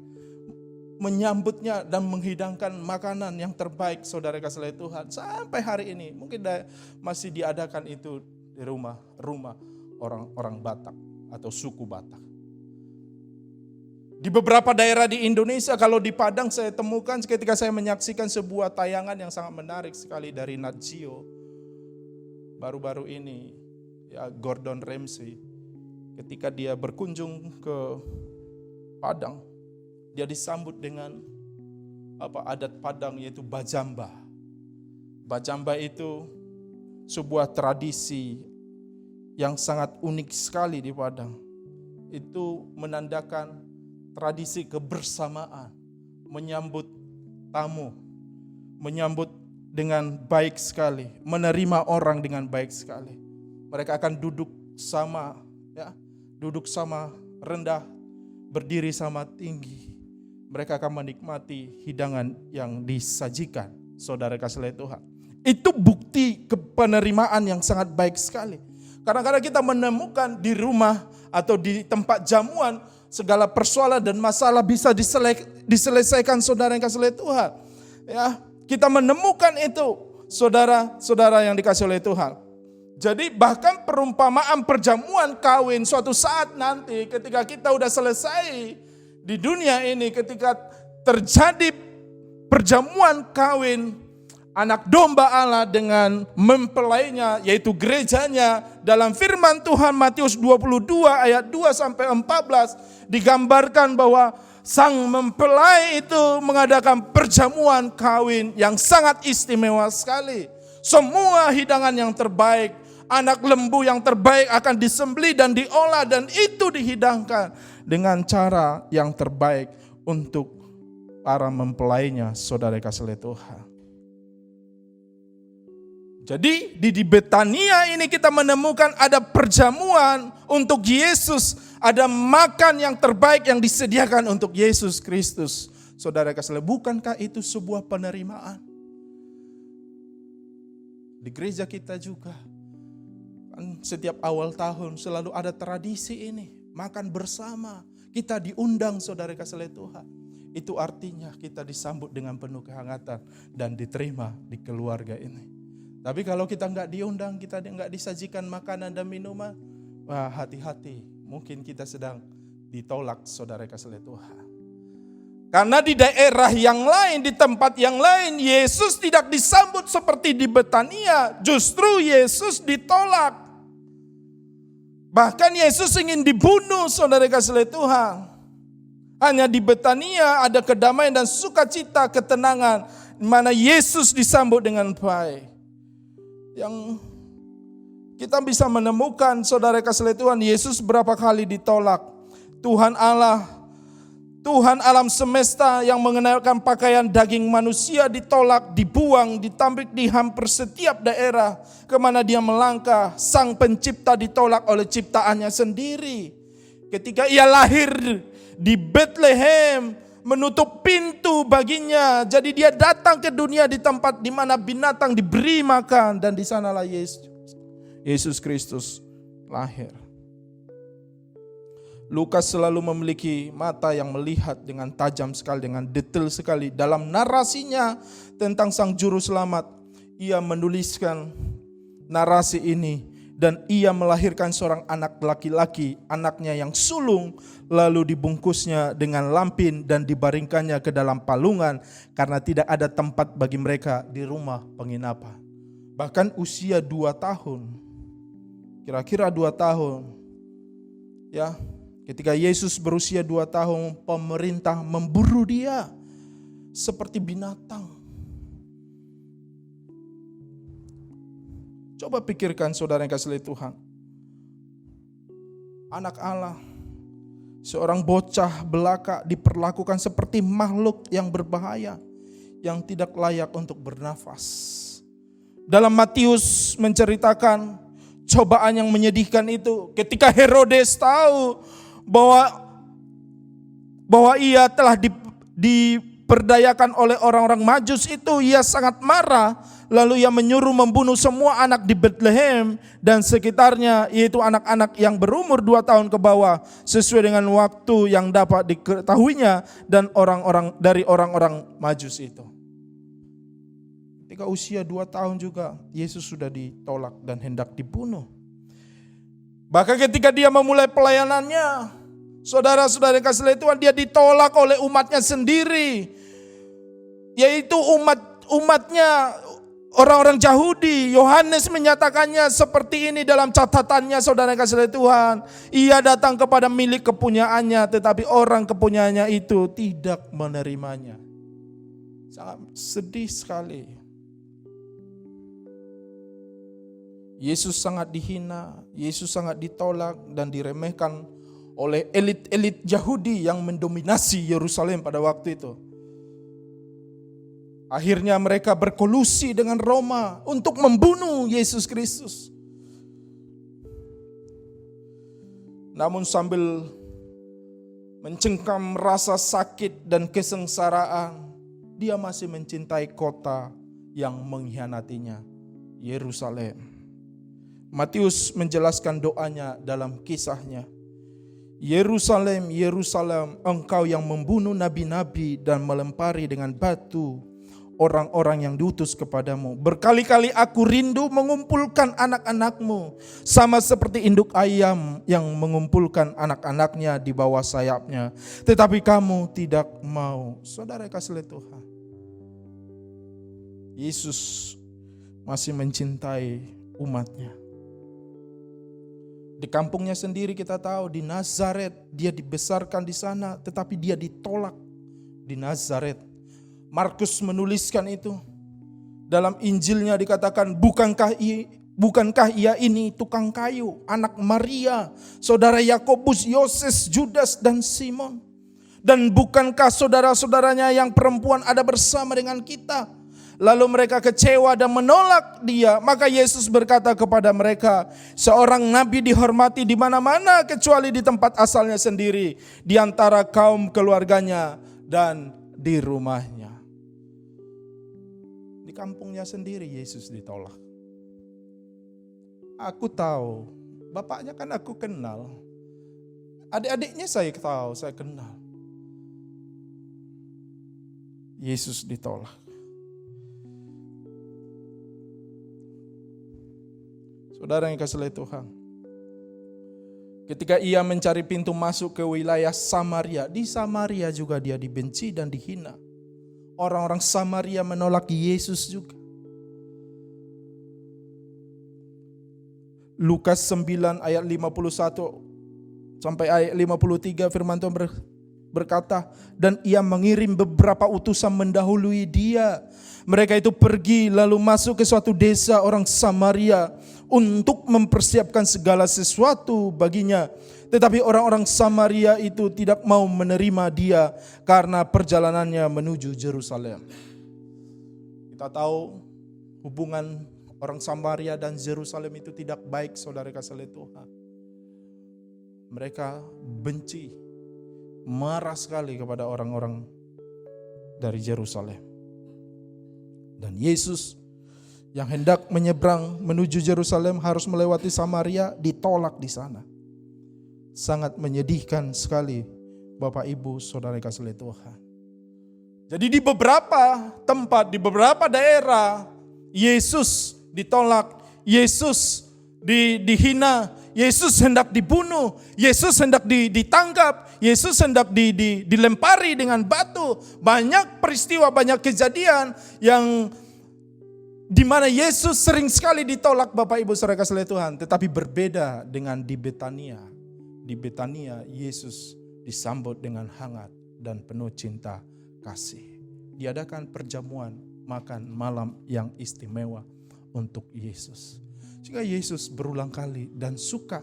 menyambutnya dan menghidangkan makanan yang terbaik, saudara kasih oleh Tuhan. Sampai hari ini mungkin masih diadakan itu di rumah orang-orang Batak atau suku Batak. Di beberapa daerah di Indonesia, kalau di Padang saya temukan ketika saya menyaksikan sebuah tayangan yang sangat menarik sekali dari Nat Geo baru-baru ini, ya, Gordon Ramsay, ketika dia berkunjung ke Padang, dia disambut dengan adat Padang, yaitu bajamba. Bajamba itu sebuah tradisi yang sangat unik sekali di Padang. Itu menandakan tradisi kebersamaan, menyambut tamu, menyambut dengan baik sekali, menerima orang dengan baik sekali. Mereka akan duduk sama, ya, duduk sama rendah, berdiri sama tinggi. Mereka akan menikmati hidangan yang disajikan, saudara kasih oleh Tuhan. Itu bukti kepenerimaan yang sangat baik sekali. Kadang-kadang kita menemukan di rumah atau di tempat jamuan, segala persoalan dan masalah bisa diselesaikan, saudara yang kasih oleh Tuhan. Ya, kita menemukan itu, saudara-saudara yang dikasih oleh Tuhan. Jadi bahkan perumpamaan perjamuan kawin suatu saat nanti ketika kita udah selesai di dunia ini, ketika terjadi perjamuan kawin anak domba Allah dengan mempelainya, yaitu gerejanya, dalam firman Tuhan Matius 22 ayat 2 sampai 14 digambarkan bahwa sang mempelai itu mengadakan perjamuan kawin yang sangat istimewa sekali. Semua hidangan yang terbaik, anak lembu yang terbaik akan disembelih dan diolah, dan itu dihidangkan dengan cara yang terbaik untuk para mempelainya, saudara kasih oleh Tuhan. Jadi di Betania ini kita menemukan ada perjamuan untuk Yesus, ada makan yang terbaik yang disediakan untuk Yesus Kristus. Saudara kasih, bukankah itu sebuah penerimaan? Di gereja kita juga, kan setiap awal tahun selalu ada tradisi ini, makan bersama. Kita diundang, saudara kasih Tuhan. Itu artinya kita disambut dengan penuh kehangatan dan diterima di keluarga ini. Tapi kalau kita nggak diundang, kita nggak disajikan makanan dan minuman, wah, hati-hati, mungkin kita sedang ditolak, saudara kasih Tuhan. Karena di daerah yang lain, di tempat yang lain, Yesus tidak disambut seperti di Betania, justru Yesus ditolak. Bahkan Yesus ingin dibunuh, saudara kasih Tuhan. Hanya di Betania ada kedamaian dan sukacita, ketenangan, di mana Yesus disambut dengan baik. Yang kita bisa menemukan, saudara kasih Tuhan, Yesus berapa kali ditolak. Tuhan Allah, Tuhan alam semesta yang mengenakan pakaian daging manusia ditolak, dibuang, ditambik di hampir setiap daerah kemana dia melangkah. Sang pencipta ditolak oleh ciptaannya sendiri. Ketika ia lahir di Bethlehem, menutup pintu baginya. Jadi dia datang ke dunia di tempat di mana binatang diberi makan, dan di sanalah Yesus Kristus lahir. Lukas selalu memiliki mata yang melihat dengan tajam sekali, dengan detail sekali. Dalam narasinya tentang sang juru selamat, ia menuliskan narasi ini. Dan ia melahirkan seorang anak laki-laki, anaknya yang sulung, lalu dibungkusnya dengan lampin dan dibaringkannya ke dalam palungan karena tidak ada tempat bagi mereka di rumah penginapan. Bahkan usia 2 tahun, kira-kira 2 tahun, ya, ketika Yesus berusia 2 tahun, pemerintah memburu dia seperti binatang. Coba pikirkan saudara yang kasih Tuhan. Anak Allah, seorang bocah belaka diperlakukan seperti makhluk yang berbahaya, yang tidak layak untuk bernafas. Dalam Matius menceritakan cobaan yang menyedihkan itu ketika Herodes tahu bahwa ia telah diperdayakan oleh orang-orang Majus itu, ia sangat marah. Lalu ia menyuruh membunuh semua anak di Bethlehem dan sekitarnya, yaitu anak-anak yang berumur 2 tahun ke bawah, sesuai dengan waktu yang dapat diketahuinya dan dari orang-orang Majus itu. Ketika usia 2 tahun juga, Yesus sudah ditolak dan hendak dibunuh. Bahkan ketika dia memulai pelayanannya, saudara-saudara yang kasih Tuhan, dia ditolak oleh umatnya sendiri, yaitu umatnya orang-orang Yahudi. Yohanes menyatakannya seperti ini dalam catatannya, saudara yang kasih Tuhan. Ia datang kepada milik kepunyaannya, tetapi orang kepunyaannya itu tidak menerimanya. Sangat sedih sekali. Yesus sangat dihina, Yesus sangat ditolak dan diremehkan oleh elit-elit Yahudi yang mendominasi Yerusalem pada waktu itu. Akhirnya mereka berkolusi dengan Roma untuk membunuh Yesus Kristus. Namun sambil mencengkam rasa sakit dan kesengsaraan, dia masih mencintai kota yang mengkhianatinya, Yerusalem. Matius menjelaskan doanya dalam kisahnya. Yerusalem, Yerusalem, engkau yang membunuh nabi-nabi dan melempari dengan batu orang-orang yang diutus kepadamu. Berkali-kali aku rindu mengumpulkan anak-anakmu, sama seperti induk ayam yang mengumpulkan anak-anaknya di bawah sayapnya. Tetapi kamu tidak mau. Saudara kasih Tuhan, Yesus masih mencintai umatnya. Di kampungnya sendiri kita tahu, di Nazaret, dia dibesarkan di sana, tetapi dia ditolak di Nazaret. Markus menuliskan itu. Dalam Injilnya dikatakan, bukankah ia ini tukang kayu, anak Maria, saudara Yakobus, Yoses, Judas, dan Simon? Dan bukankah saudara-saudaranya yang perempuan ada bersama dengan kita? Lalu mereka kecewa dan menolak dia. Maka Yesus berkata kepada mereka, seorang nabi dihormati di mana-mana kecuali di tempat asalnya sendiri, di antara kaum keluarganya dan di rumahnya. Di kampungnya sendiri Yesus ditolak. Aku tahu, bapaknya kan aku kenal. Adik-adiknya saya tahu, saya kenal. Yesus ditolak. Saudara yang kasih Tuhan, ketika ia mencari pintu masuk ke wilayah Samaria, di Samaria juga dia dibenci dan dihina. Orang-orang Samaria menolak Yesus juga. Lukas 9 ayat 51 sampai ayat 53 firman Tuhan berkata, dan ia mengirim beberapa utusan mendahului dia. Mereka itu pergi lalu masuk ke suatu desa orang Samaria untuk mempersiapkan segala sesuatu baginya. Tetapi orang-orang Samaria itu tidak mau menerima dia karena perjalanannya menuju Yerusalem. Kita tahu hubungan orang Samaria dan Yerusalem itu tidak baik, saudara kasih Tuhan. Mereka benci, marah sekali kepada orang-orang dari Yerusalem. Dan Yesus yang hendak menyeberang menuju Yerusalem harus melewati Samaria, ditolak di sana. Sangat menyedihkan sekali Bapak Ibu Saudara kasih Tuhan. Jadi di beberapa tempat, di beberapa daerah, Yesus ditolak, Yesus dihina, Yesus hendak dibunuh, Yesus hendak ditangkap, Yesus hendak dilempari dengan batu. Banyak peristiwa, banyak kejadian yang di mana Yesus sering sekali ditolak Bapak Ibu Saudara kasih Tuhan. Tetapi berbeda dengan di Betania. Di Betania Yesus disambut dengan hangat dan penuh cinta kasih. Diadakan perjamuan makan malam yang istimewa untuk Yesus. Sehingga Yesus berulang kali dan suka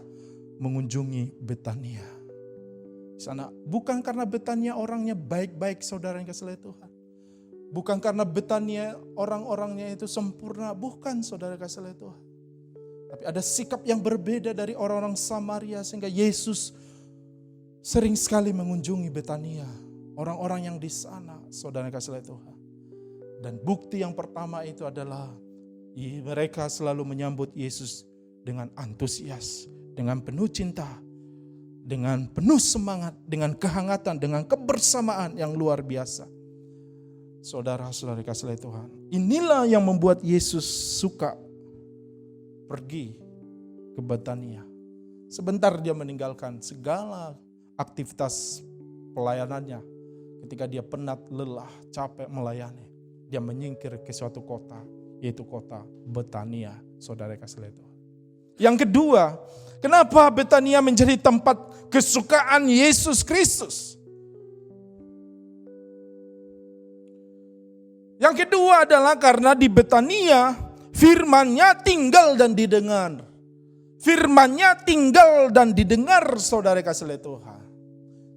mengunjungi Betania. Di sana bukan karena Betania orangnya baik-baik, saudara yang kasih Tuhan. Bukan karena Betania orang-orangnya itu sempurna, bukan, saudara kasih Tuhan. Tapi ada sikap yang berbeda dari orang-orang Samaria sehingga Yesus sering sekali mengunjungi Betania, orang-orang yang di sana, saudara kasih Tuhan. Dan bukti yang pertama itu adalah mereka selalu menyambut Yesus dengan antusias, dengan penuh cinta, dengan penuh semangat, dengan kehangatan, dengan kebersamaan yang luar biasa. Saudara-saudara kasih Tuhan, inilah yang membuat Yesus suka pergi ke Betania. Sebentar dia meninggalkan segala aktivitas pelayanannya. Ketika dia penat, lelah, capek melayani, dia menyingkir ke suatu kota, yaitu kota Betania, saudara kasih Tuhan. Yang kedua, kenapa Betania menjadi tempat kesukaan Yesus Kristus? Yang kedua adalah karena di Betania firman-Nya tinggal dan didengar. Firman-Nya tinggal dan didengar, saudara kasih Tuhan.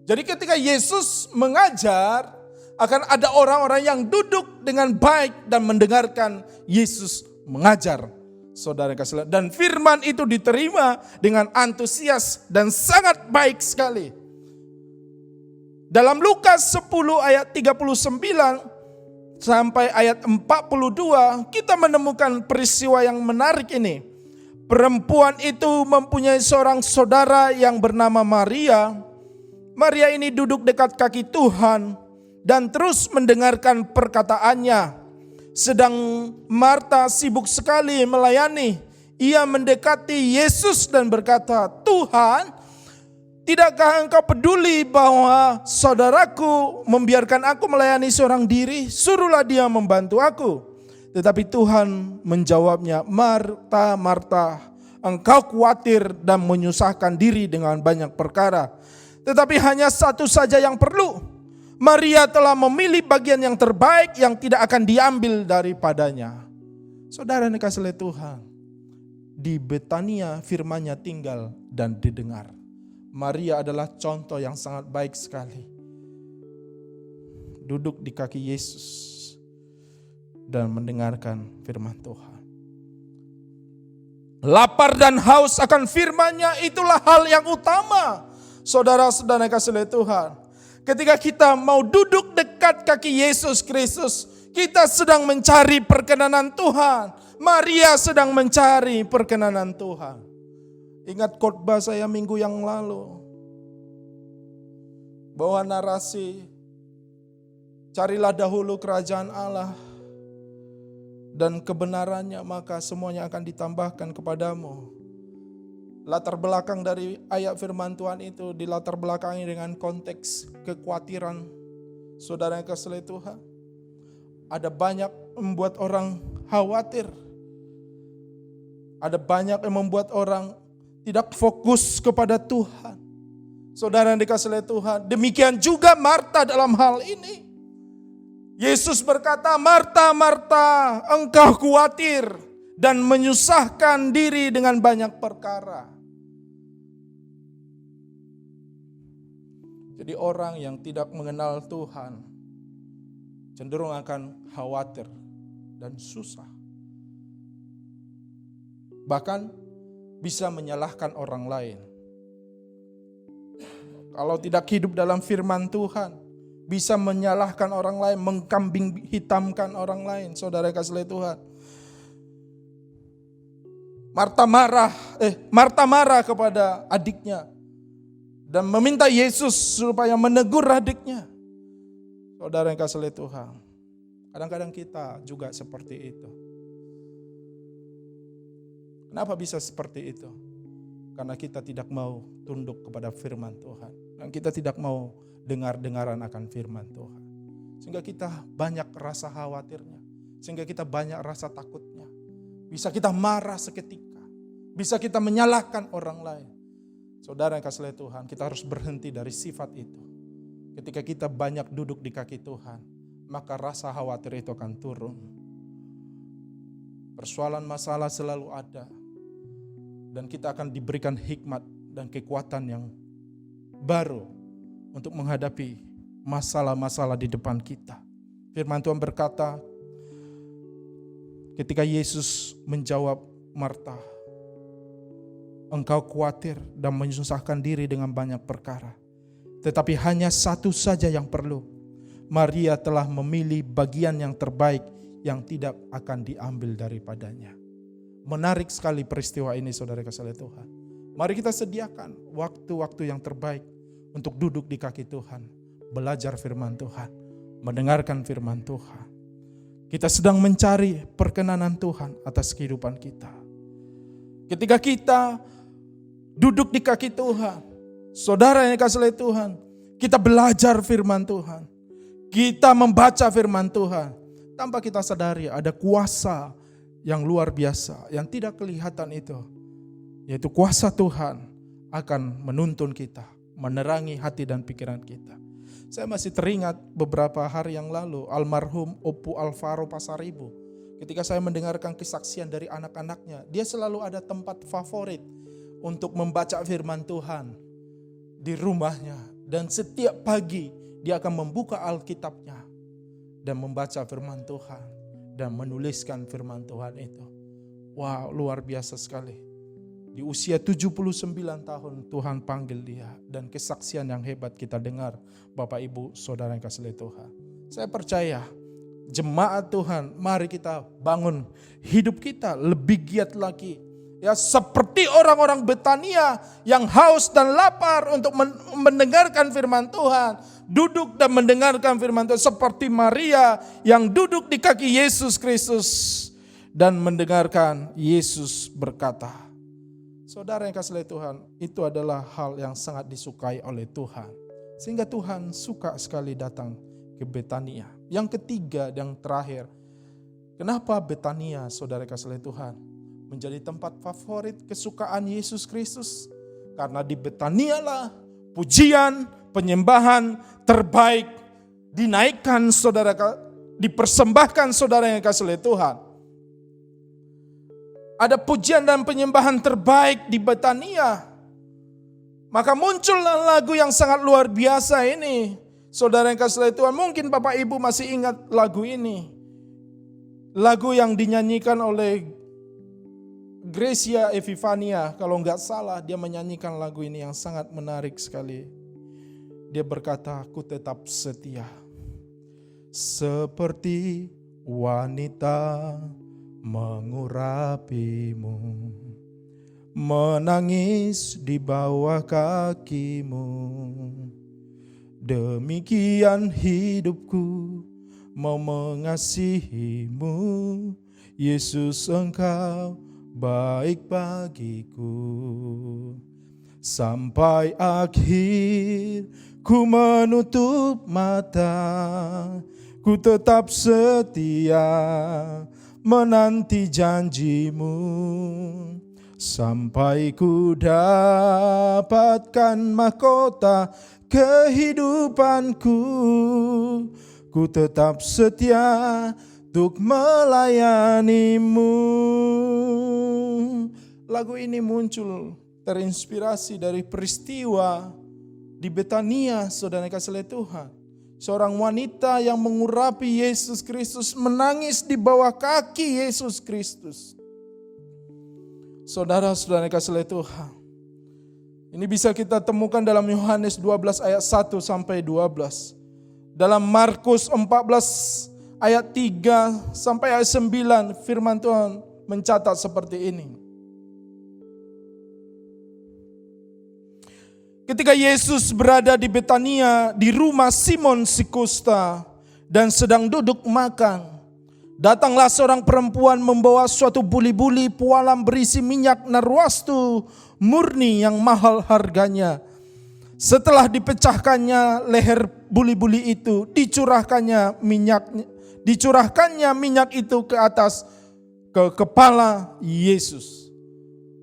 Jadi ketika Yesus mengajar, akan ada orang-orang yang duduk dengan baik dan mendengarkan Yesus mengajar, saudara kasih. Dan firman itu diterima dengan antusias dan sangat baik sekali. Dalam Lukas 10 ayat 39 sampai ayat 42, kita menemukan peristiwa yang menarik ini. Perempuan itu mempunyai seorang saudara yang bernama Maria. Maria ini duduk dekat kaki Tuhan dan terus mendengarkan perkataannya. Sedang Marta sibuk sekali melayani. Ia mendekati Yesus dan berkata, "Tuhan, tidakkah engkau peduli bahwa saudaraku membiarkan aku melayani seorang diri? Suruhlah dia membantu aku." Tetapi Tuhan menjawabnya, "Marta, Marta, engkau khawatir dan menyusahkan diri dengan banyak perkara. Tetapi hanya satu saja yang perlu. Maria telah memilih bagian yang terbaik yang tidak akan diambil daripadanya." Saudara yang dikasihi oleh Tuhan, di Betania firman-Nya tinggal dan didengar. Maria adalah contoh yang sangat baik sekali. Duduk di kaki Yesus dan mendengarkan firman Tuhan. Lapar dan haus akan firman-Nya itulah hal yang utama. Saudara-saudara kasih oleh Tuhan. Ketika kita mau duduk dekat kaki Yesus Kristus, kita sedang mencari perkenanan Tuhan. Maria sedang mencari perkenanan Tuhan. Ingat khotbah saya minggu yang lalu, bahwa narasi carilah dahulu kerajaan Allah dan kebenarannya, maka semuanya akan ditambahkan kepadamu. Latar belakang dari ayat firman Tuhan itu dilatar belakangi dengan konteks kekhawatiran saudara yang kasih Tuhan. Ada banyak membuat orang khawatir. Ada banyak yang membuat orang tidak fokus kepada Tuhan. Saudara yang dikasihi oleh Tuhan, demikian juga Marta dalam hal ini. Yesus berkata, "Marta, Marta, engkau khawatir dan menyusahkan diri dengan banyak perkara." Jadi orang yang tidak mengenal Tuhan cenderung akan khawatir dan susah. Bahkan bisa menyalahkan orang lain. Kalau tidak hidup dalam firman Tuhan, bisa menyalahkan orang lain, mengkambing hitamkan orang lain, saudara kasih Tuhan. Marta marah kepada adiknya dan meminta Yesus supaya menegur adiknya. Saudara yang kasih Tuhan, kadang-kadang kita juga seperti itu. Kenapa bisa seperti itu? Karena kita tidak mau tunduk kepada firman Tuhan. Dan kita tidak mau dengar-dengaran akan firman Tuhan. Sehingga kita banyak rasa khawatirnya. Sehingga kita banyak rasa takutnya. Bisa kita marah seketika. Bisa kita menyalahkan orang lain. Saudara yang kasih Tuhan, kita harus berhenti dari sifat itu. Ketika kita banyak duduk di kaki Tuhan, maka rasa khawatir itu akan turun. Persoalan masalah selalu ada. Dan kita akan diberikan hikmat dan kekuatan yang baru untuk menghadapi masalah-masalah di depan kita. Firman Tuhan berkata, ketika Yesus menjawab Marta, engkau khawatir dan menyusahkan diri dengan banyak perkara, tetapi hanya satu saja yang perlu. Maria telah memilih bagian yang terbaik yang tidak akan diambil daripadanya. Menarik sekali peristiwa ini, saudara kasih Tuhan. Mari kita sediakan waktu-waktu yang terbaik untuk duduk di kaki Tuhan, belajar firman Tuhan, mendengarkan firman Tuhan. Kita sedang mencari perkenanan Tuhan atas kehidupan kita. Ketika kita duduk di kaki Tuhan, saudara yang dikasihi Tuhan, kita belajar firman Tuhan. Kita membaca firman Tuhan. Tanpa kita sadari ada kuasa yang luar biasa, yang tidak kelihatan itu. Yaitu kuasa Tuhan akan menuntun kita, menerangi hati dan pikiran kita. Saya masih teringat beberapa hari yang lalu, almarhum Opu Alvaro Pasaribu. Ketika saya mendengarkan kesaksian dari anak-anaknya, dia selalu ada tempat favorit untuk membaca firman Tuhan di rumahnya. Dan setiap pagi dia akan membuka Alkitabnya dan membaca firman Tuhan dan menuliskan firman Tuhan itu. Wow, luar biasa sekali. Di usia 79 tahun Tuhan panggil dia, dan kesaksian yang hebat kita dengar, Bapak Ibu Saudara yang kasih Tuhan. Saya percaya jemaat Tuhan, mari kita bangun hidup kita lebih giat lagi. Ya, seperti orang-orang Betania yang haus dan lapar untuk mendengarkan firman Tuhan, duduk dan mendengarkan firman Tuhan, seperti Maria yang duduk di kaki Yesus Kristus dan mendengarkan Yesus berkata. Saudara yang kasih Tuhan, itu adalah hal yang sangat disukai oleh Tuhan, sehingga Tuhan suka sekali datang ke Betania. Yang ketiga dan terakhir, kenapa Betania, saudara yang kasih Tuhan, menjadi tempat favorit kesukaan Yesus Kristus? Karena di Betania lah pujian, penyembahan terbaik dinaikkan, saudara, dipersembahkan, saudara yang kasih Tuhan. Ada pujian dan penyembahan terbaik di Betania. Maka muncullah lagu yang sangat luar biasa ini. Saudara yang kasih Tuhan, mungkin Bapak Ibu masih ingat lagu ini. Lagu yang dinyanyikan oleh Gracia Evifania, kalau enggak salah dia menyanyikan lagu ini yang sangat menarik sekali. Dia berkata, "Ku tetap setia seperti wanita mengurapimu, menangis di bawah kakimu. Demikian hidupku mau mengasihimu, Yesus engkau baik bagiku. Sampai akhir ku menutup mata, ku tetap setia menanti janjimu. Sampai ku dapatkan mahkota kehidupanku, ku tetap setia untuk melayanimu." Lagu ini muncul terinspirasi dari peristiwa di Betania, saudara kasih Tuhan. Seorang wanita yang mengurapi Yesus Kristus, menangis di bawah kaki Yesus Kristus. Saudara-saudara kasih Tuhan, ini bisa kita temukan dalam Yohanes 12 ayat 1 sampai 12. Dalam Markus 14 ayat 3 sampai ayat 9, firman Tuhan mencatat seperti ini. Ketika Yesus berada di Betania, di rumah Simon si Kusta, dan sedang duduk makan, datanglah seorang perempuan membawa suatu buli-buli pualam berisi minyak narwastu murni yang mahal harganya. Setelah dipecahkannya leher buli-buli itu, dicurahkannya minyak itu ke atas, ke kepala Yesus.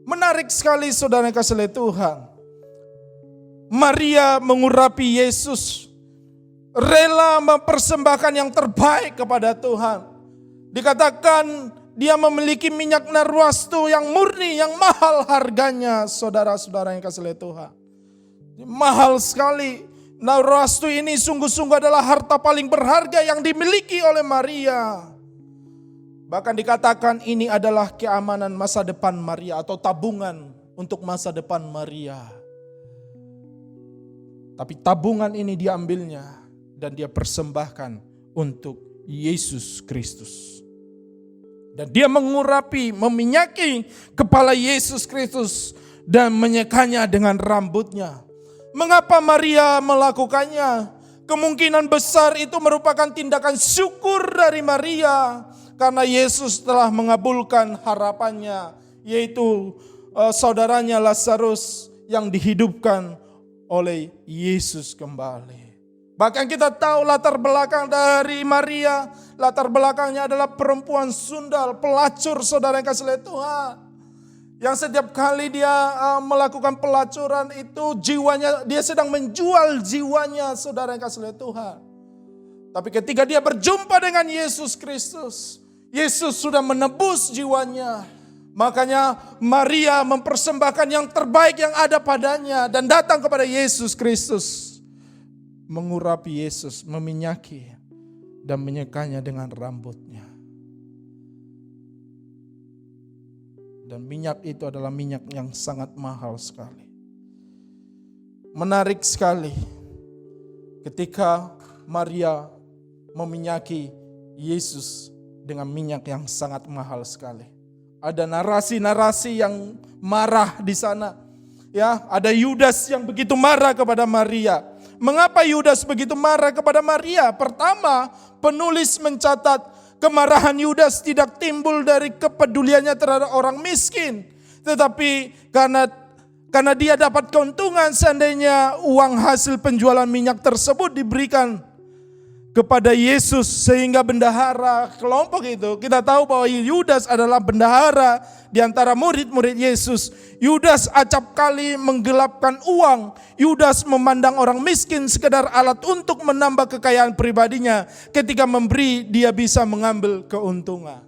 Menarik sekali, saudara kasih Tuhan. Maria mengurapi Yesus, rela mempersembahkan yang terbaik kepada Tuhan. Dikatakan Dia memiliki minyak narwastu yang murni, yang mahal harganya, saudara-saudara yang kasih Tuhan. Mahal sekali. Narwastu ini sungguh-sungguh adalah harta paling berharga yang dimiliki oleh Maria. Bahkan dikatakan ini adalah keamanan masa depan Maria atau tabungan untuk masa depan Maria. Tapi tabungan ini diambilnya dan dia persembahkan untuk Yesus Kristus. Dan dia mengurapi, meminyaki kepala Yesus Kristus dan menyekanya dengan rambutnya. Mengapa Maria melakukannya? Kemungkinan besar itu merupakan tindakan syukur dari Maria. Karena Yesus telah mengabulkan harapannya, yaitu saudaranya Lazarus yang dihidupkan oleh Yesus kembali. Bahkan kita tahu latar belakang dari Maria, latar belakangnya adalah perempuan sundal, pelacur, saudara yang kasih Tuhan. Yang setiap kali dia melakukan pelacuran itu jiwanya, dia sedang menjual jiwanya, saudara yang kasih Tuhan. Tapi ketika dia berjumpa dengan Yesus Kristus, Yesus sudah menebus jiwanya. Makanya Maria mempersembahkan yang terbaik yang ada padanya dan datang kepada Yesus Kristus. Mengurapi Yesus, meminyaki dan menyekanya dengan rambutnya. Dan minyak itu adalah minyak yang sangat mahal sekali. Menarik sekali ketika Maria meminyaki Yesus dengan minyak yang sangat mahal sekali. Ada narasi-narasi yang marah di sana. Ya, ada Yudas yang begitu marah kepada Maria. Mengapa Yudas begitu marah kepada Maria? Pertama, penulis mencatat kemarahan Yudas tidak timbul dari kepeduliannya terhadap orang miskin. Tetapi karena dia dapat keuntungan seandainya uang hasil penjualan minyak tersebut diberikan kepada Yesus sehingga bendahara kelompok itu. Kita tahu bahwa Yudas adalah bendahara di antara murid-murid Yesus. Yudas acap kali menggelapkan uang. Yudas memandang orang miskin sekedar alat untuk menambah kekayaan pribadinya. Ketika memberi dia bisa mengambil keuntungan.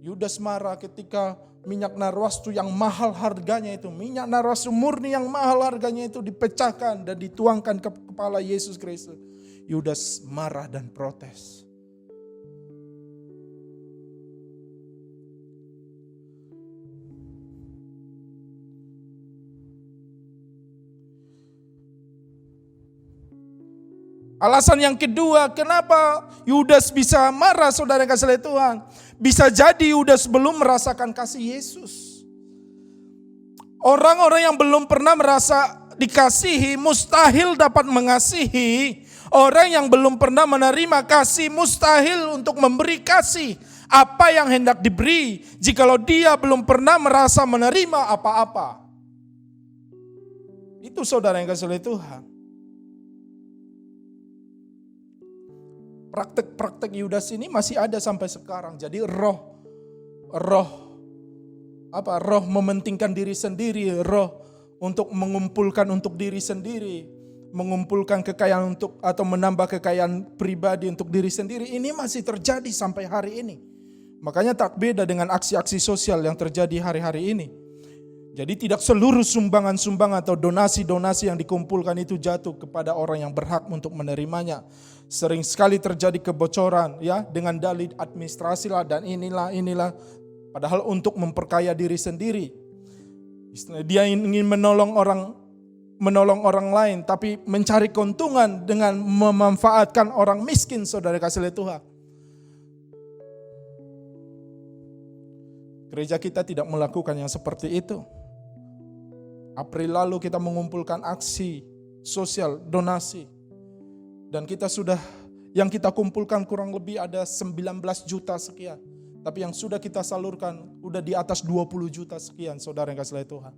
Yudas marah ketika minyak narwastu yang mahal harganya itu, minyak narwastu murni yang mahal harganya itu dipecahkan dan dituangkan ke kepala Yesus Kristus. Yudas marah dan protes. Alasan yang kedua, kenapa Yudas bisa marah, saudara yang kasih Tuhan? Bisa jadi Yudas belum merasakan kasih Yesus. Orang-orang yang belum pernah merasa dikasihi, mustahil dapat mengasihi. Orang yang belum pernah menerima kasih, mustahil untuk memberi kasih. Apa yang hendak diberi, jikalau dia belum pernah merasa menerima apa-apa. Itu saudara yang kasih oleh Tuhan. Praktek-praktek Yudas ini masih ada sampai sekarang. Jadi roh mementingkan diri sendiri, roh untuk mengumpulkan untuk diri sendiri. Mengumpulkan kekayaan untuk atau menambah kekayaan pribadi untuk diri sendiri, ini masih terjadi sampai hari ini. Makanya tak beda dengan aksi-aksi sosial yang terjadi hari-hari ini. Jadi tidak seluruh sumbangan-sumbangan atau donasi-donasi yang dikumpulkan itu jatuh kepada orang yang berhak untuk menerimanya. Sering sekali terjadi kebocoran ya dengan dalih administrasi lah dan inilah padahal untuk memperkaya diri sendiri. Dia ingin menolong orang lain, tapi mencari keuntungan dengan memanfaatkan orang miskin, saudara kasih Tuhan. Gereja kita tidak melakukan yang seperti itu. April lalu kita mengumpulkan aksi sosial, donasi. Dan yang kita kumpulkan kurang lebih ada 19 juta sekian. Tapi yang sudah kita salurkan udah di atas 20 juta sekian, saudara yang kasih Tuhan.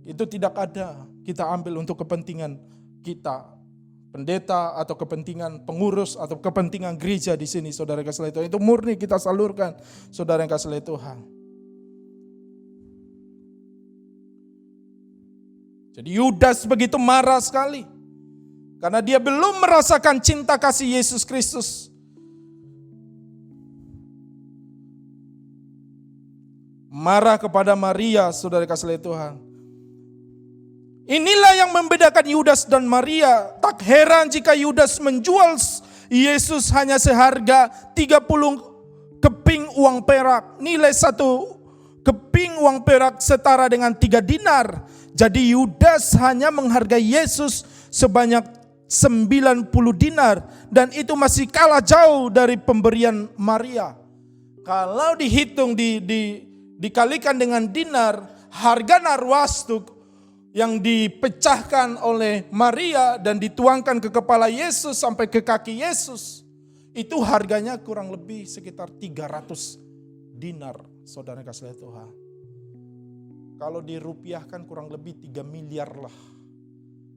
Itu tidak ada kita ambil untuk kepentingan kita, pendeta atau kepentingan pengurus atau kepentingan gereja di sini, saudara yang kasih Tuhan. Itu murni kita salurkan, saudara yang kasih Tuhan. Jadi Yudas begitu marah sekali karena dia belum merasakan cinta kasih Yesus Kristus. marah kepada Maria, saudara kasih Tuhan. Inilah yang membedakan Yudas dan Maria. Tak heran jika Yudas menjual Yesus hanya seharga 30 keping uang perak. Nilai 1 keping uang perak setara dengan 3 dinar. Jadi Yudas hanya menghargai Yesus sebanyak 90 dinar. Dan itu masih kalah jauh dari pemberian Maria. Kalau dihitung, dikalikan dengan dinar, harga narwastu yang dipecahkan oleh Maria dan dituangkan ke kepala Yesus sampai ke kaki Yesus, itu harganya kurang lebih sekitar 300 dinar, saudara kasih Tuhan. Kalau dirupiahkan kurang lebih 3 miliar lah.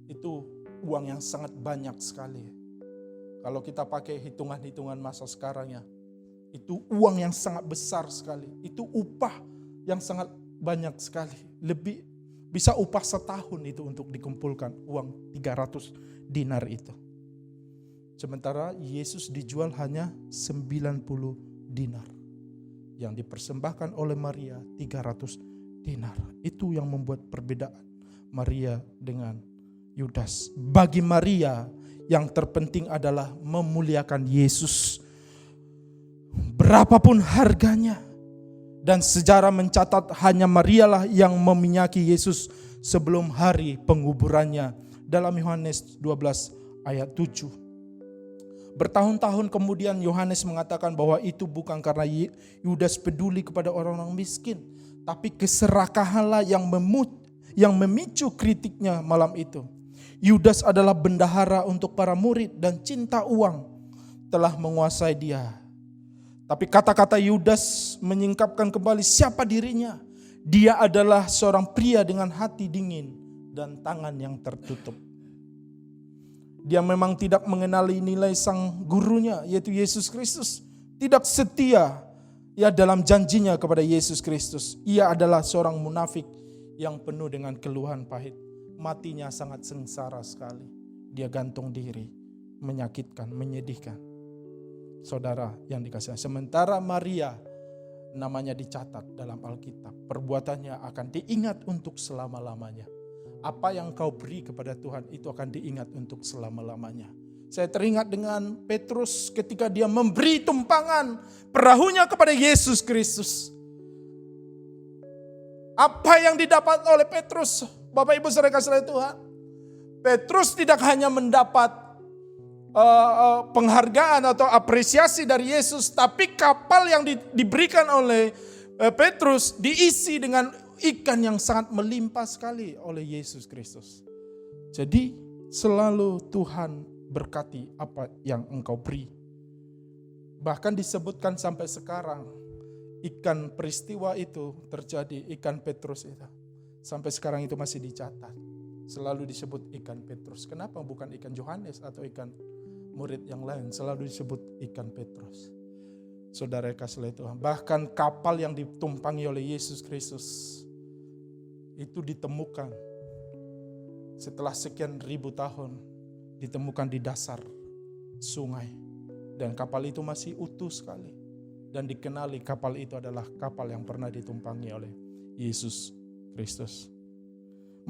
Itu uang yang sangat banyak sekali. Kalau kita pakai hitungan-hitungan masa sekarang ya, itu uang yang sangat besar sekali. Itu upah yang sangat banyak sekali. Lebih bisa upah setahun itu untuk dikumpulkan uang 300 dinar itu. Sementara Yesus dijual hanya 90 dinar. Yang dipersembahkan oleh Maria 300 dinar. Itu yang membuat perbedaan Maria dengan Yudas. Bagi Maria yang terpenting adalah memuliakan Yesus. Berapapun harganya. Dan sejarah mencatat hanya Marialah yang meminyaki Yesus sebelum hari penguburannya. Dalam Yohanes 12 ayat 7. Bertahun-tahun kemudian Yohanes mengatakan bahwa itu bukan karena Yudas peduli kepada orang-orang miskin. Tapi keserakahanlah yang memicu kritiknya malam itu. Yudas adalah bendahara untuk para murid dan cinta uang telah menguasai dia. Tapi kata-kata Yudas menyingkapkan kembali siapa dirinya. Dia adalah seorang pria dengan hati dingin dan tangan yang tertutup. Dia memang tidak mengenali nilai sang gurunya, yaitu Yesus Kristus. Tidak setia ya dalam janjinya kepada Yesus Kristus. Ia adalah seorang munafik yang penuh dengan keluhan pahit. Matinya sangat sengsara sekali. Dia gantung diri, menyakitkan, menyedihkan. Saudara yang dikasihi, sementara Maria namanya dicatat dalam Alkitab, perbuatannya akan diingat untuk selama-lamanya. Apa yang kau beri kepada Tuhan itu akan diingat untuk selama-lamanya. Saya teringat dengan Petrus ketika dia memberi tumpangan perahunya kepada Yesus Kristus. Apa yang didapat oleh Petrus, Bapak Ibu saudara kasih Tuhan? Petrus tidak hanya mendapat penghargaan atau apresiasi dari Yesus, tapi kapal yang diberikan oleh Petrus diisi dengan ikan yang sangat melimpah sekali oleh Yesus Kristus. Jadi selalu Tuhan berkati apa yang engkau beri. Bahkan disebutkan sampai sekarang ikan peristiwa itu terjadi, ikan Petrus itu sampai sekarang itu masih dicatat. Selalu disebut ikan Petrus. Kenapa bukan ikan Yohanes atau ikan murid yang lain? Selalu disebut ikan Petrus. Saudara kasih Tuhan. Bahkan kapal yang ditumpangi oleh Yesus Kristus itu ditemukan setelah sekian ribu tahun. Ditemukan di dasar sungai. Dan kapal itu masih utuh sekali. Dan dikenali kapal itu adalah kapal yang pernah ditumpangi oleh Yesus Kristus.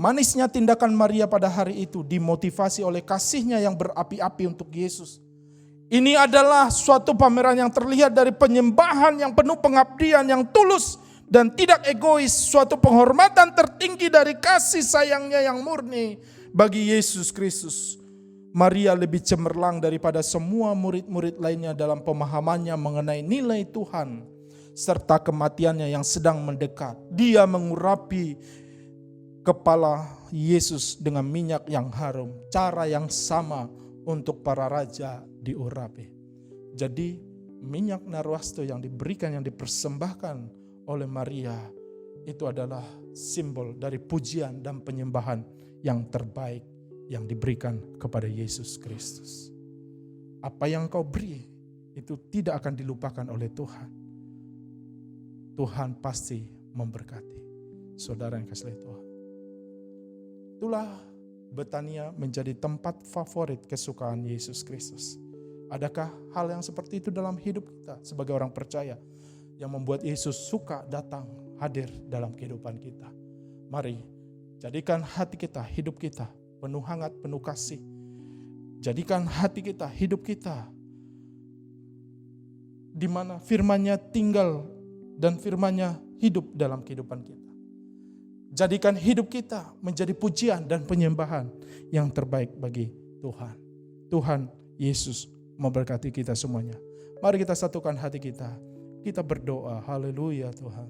Manisnya tindakan Maria pada hari itu dimotivasi oleh kasihnya yang berapi-api untuk Yesus. Ini adalah suatu pameran yang terlihat dari penyembahan yang penuh pengabdian yang tulus dan tidak egois. Suatu penghormatan tertinggi dari kasih sayangnya yang murni bagi Yesus Kristus. Maria lebih cemerlang daripada semua murid-murid lainnya dalam pemahamannya mengenai nilai Tuhan serta kematiannya yang sedang mendekat. Dia mengurapi kepala Yesus dengan minyak yang harum. Cara yang sama untuk para raja diurapi. Jadi minyak narwastu yang diberikan, yang dipersembahkan oleh Maria itu adalah simbol dari pujian dan penyembahan yang terbaik yang diberikan kepada Yesus Kristus. Apa yang kau beri itu tidak akan dilupakan oleh Tuhan. Tuhan pasti memberkati. Saudara yang kasih Tuhan. Itulah Betania menjadi tempat favorit kesukaan Yesus Kristus. Adakah hal yang seperti itu dalam hidup kita sebagai orang percaya yang membuat Yesus suka datang hadir dalam kehidupan kita. Mari jadikan hati kita, hidup kita penuh hangat, penuh kasih. Jadikan hati kita, hidup kita di mana firman-Nya tinggal dan firman-Nya hidup dalam kehidupan kita. Jadikan hidup kita menjadi pujian dan penyembahan yang terbaik bagi Tuhan. Tuhan Yesus memberkati kita semuanya. Mari kita satukan hati kita. Kita berdoa. Haleluya Tuhan.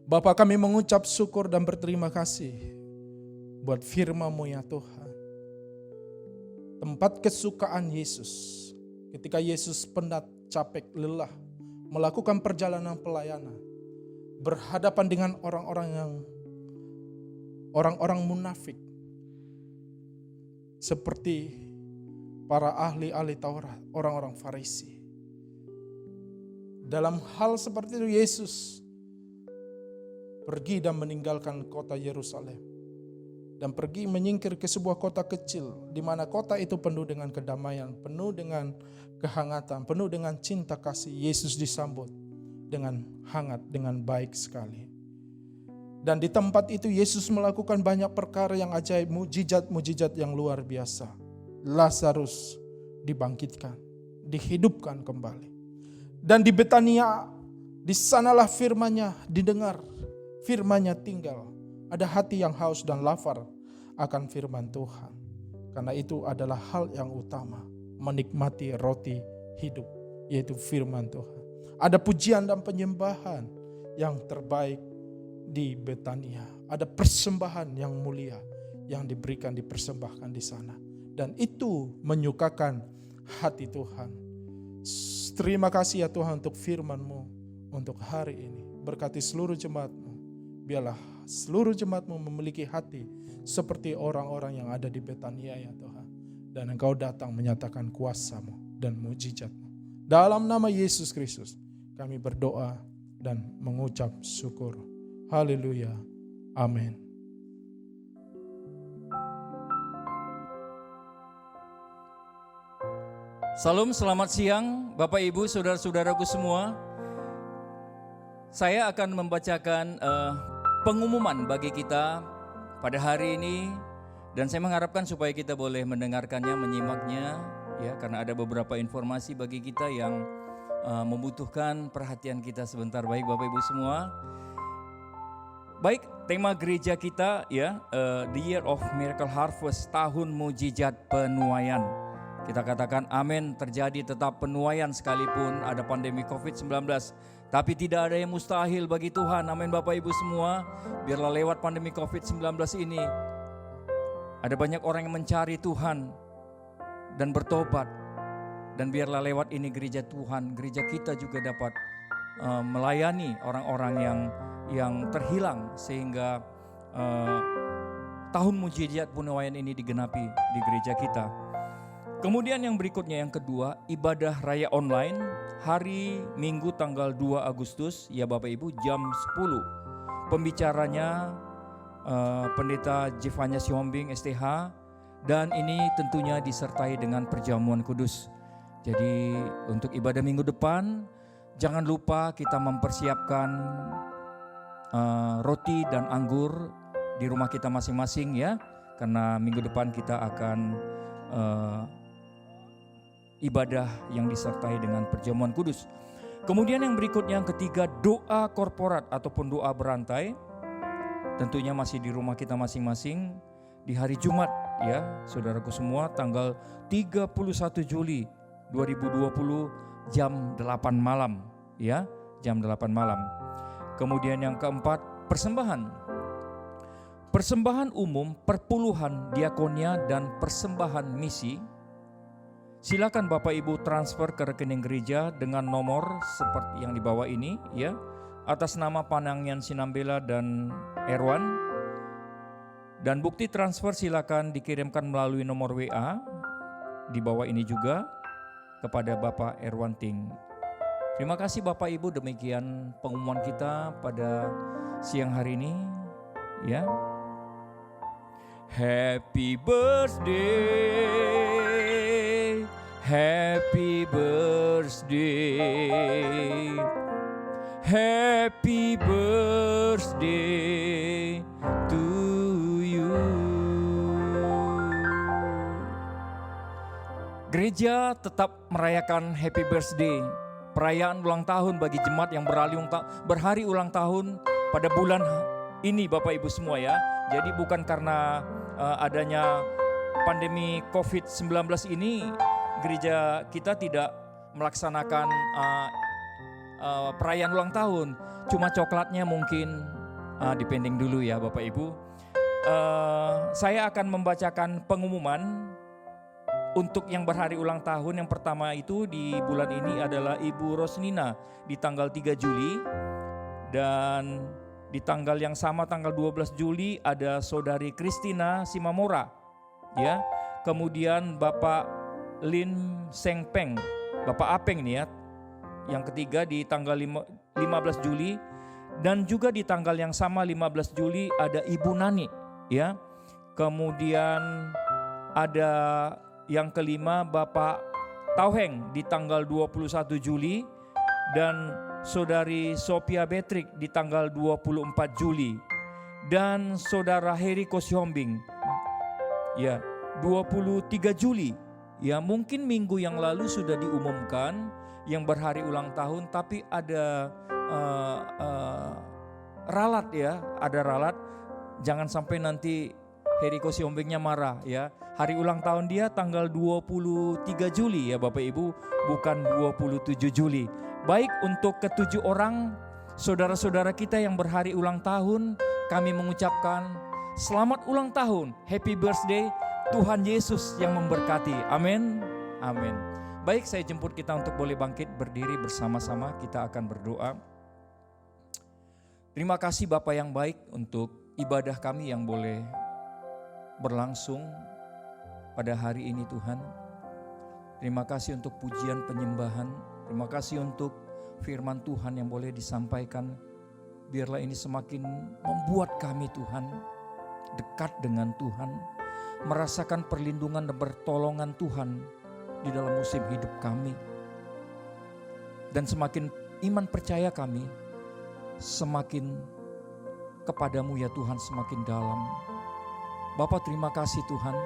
Bapa, kami mengucap syukur dan berterima kasih buat firman-Mu ya Tuhan. Tempat kesukaan Yesus. Ketika Yesus penat, capek, lelah, melakukan perjalanan pelayanan, berhadapan dengan orang-orang munafik, seperti para ahli-ahli Taurat, orang-orang Farisi. Dalam hal seperti itu Yesus pergi dan meninggalkan kota Yerusalem dan pergi menyingkir ke sebuah kota kecil, di mana kota itu penuh dengan kedamaian, penuh dengan kehangatan, penuh dengan cinta kasih. Yesus disambut dengan hangat, dengan baik sekali. Dan di tempat itu Yesus melakukan banyak perkara yang ajaib, mujizat-mujizat yang luar biasa. Lazarus dibangkitkan, dihidupkan kembali. Dan di Betania, di sanalah firman-Nya didengar, firman-Nya tinggal. Ada hati yang haus dan lapar akan firman Tuhan. Karena itu adalah hal yang utama, menikmati roti hidup, yaitu firman Tuhan. Ada pujian dan penyembahan yang terbaik di Betania. Ada persembahan yang mulia yang diberikan, dipersembahkan di sana. Dan itu menyukakan hati Tuhan. Terima kasih ya Tuhan untuk firman-Mu untuk hari ini. Berkati seluruh jemaat-Mu. Biarlah seluruh jemaat-Mu memiliki hati seperti orang-orang yang ada di Betania ya Tuhan. Dan Engkau datang menyatakan kuasa-Mu dan mujizat-Mu. Dalam nama Yesus Kristus kami berdoa dan mengucap syukur. Haleluya. Amin. Salam, selamat siang Bapak Ibu, saudara-saudaraku semua. Saya akan membacakan pengumuman bagi kita pada hari ini. Dan saya mengharapkan supaya kita boleh mendengarkannya, menyimaknya, ya, karena ada beberapa informasi bagi kita yang membutuhkan perhatian kita sebentar. Baik Bapak Ibu semua. Baik, tema gereja kita ya, The Year of Miracle Harvest, tahun mujizat penuaian. Kita katakan amin, terjadi tetap penuaian sekalipun ada pandemi COVID-19. Tapi tidak ada yang mustahil bagi Tuhan. Amin Bapak Ibu semua. Biarlah lewat pandemi COVID-19 ini ada banyak orang yang mencari Tuhan dan bertobat. Dan biarlah lewat ini gereja Tuhan, gereja kita juga dapat melayani orang-orang yang terhilang. Sehingga tahun mujizat penuaian ini digenapi di gereja kita. Kemudian yang berikutnya, yang kedua, ibadah raya online hari Minggu tanggal 2 Agustus ya Bapak Ibu, jam 10. Pembicaranya Pendeta Jevanya Siombing STH, dan ini tentunya disertai dengan perjamuan kudus. Jadi untuk ibadah minggu depan jangan lupa kita mempersiapkan roti dan anggur di rumah kita masing-masing ya, karena minggu depan kita akan ibadah yang disertai dengan perjamuan kudus. Kemudian yang berikutnya, yang ketiga, doa korporat ataupun doa berantai. Tentunya masih di rumah kita masing-masing di hari Jumat ya, saudaraku semua, tanggal 31 Juli 2020 jam 8 malam ya, jam 8 malam. Kemudian yang keempat, persembahan. Persembahan umum, perpuluhan, diakonia, dan persembahan misi. Silakan Bapak Ibu transfer ke rekening gereja dengan nomor seperti yang di bawah ini ya, atas nama Panangyan Sinambela dan Erwan. Dan bukti transfer silakan dikirimkan melalui nomor WA di bawah ini juga kepada Bapak Erwan Ting. Terima kasih Bapak Ibu, demikian pengumuman kita pada siang hari ini ya. Happy birthday, happy birthday, Happy birthday to you. Gereja tetap merayakan happy birthday, perayaan ulang tahun bagi jemaat yang berhari ulang tahun pada bulan ini Bapak Ibu semua ya. Jadi bukan karena adanya pandemi COVID-19 ini gereja kita tidak melaksanakan perayaan ulang tahun. Cuma coklatnya mungkin dipending dulu ya Bapak Ibu. Saya akan membacakan pengumuman untuk yang berhari ulang tahun. Yang pertama itu di bulan ini adalah Ibu Rosnina di tanggal 3 Juli. Dan di tanggal yang sama tanggal 12 Juli ada Saudari Christina Simamora. Ya. Kemudian Bapak Lin Sengpeng, Bapak Apeng nih ya. Yang ketiga di tanggal 15 Juli. Dan juga di tanggal yang sama 15 Juli ada Ibu Nani ya. Kemudian ada yang kelima Bapak Tauheng di tanggal 21 Juli dan Saudari Sophia Betrik di tanggal 24 Juli dan Saudara Heri Kosyombing ya 23 Juli. Ya mungkin minggu yang lalu sudah diumumkan yang berhari ulang tahun, tapi ada ralat ya, ada ralat. Jangan sampai nanti Heri Kosyombingnya marah ya. Hari ulang tahun dia tanggal 23 Juli ya Bapak Ibu, bukan 27 Juli. Baik, untuk ketujuh orang saudara-saudara kita yang berhari ulang tahun, kami mengucapkan selamat ulang tahun, happy birthday, Tuhan Yesus yang memberkati. Amin. Amin. Baik, saya jemput kita untuk boleh bangkit berdiri bersama-sama, kita akan berdoa. Terima kasih Bapak yang baik untuk ibadah kami yang boleh berlangsung pada hari ini Tuhan. Terima kasih untuk pujian penyembahan. Terima kasih untuk firman Tuhan yang boleh disampaikan. Biarlah ini semakin membuat kami Tuhan dekat dengan Tuhan, merasakan perlindungan dan pertolongan Tuhan di dalam musim hidup kami. Dan semakin iman percaya kami semakin kepadamu ya Tuhan semakin dalam. Bapak terima kasih Tuhan.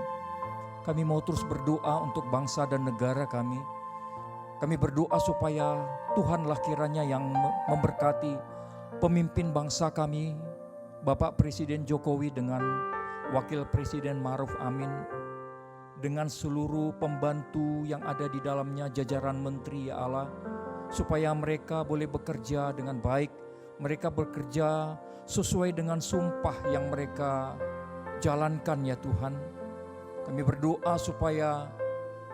Kami mau terus berdoa untuk bangsa dan negara kami. Kami berdoa supaya Tuhanlah kiranya yang memberkati pemimpin bangsa kami, Bapak Presiden Jokowi dengan Wakil Presiden Ma'ruf Amin, dengan seluruh pembantu yang ada di dalamnya, jajaran menteri ya Allah, supaya mereka boleh bekerja dengan baik, mereka bekerja sesuai dengan sumpah yang mereka jalankan ya Tuhan. Kami berdoa supaya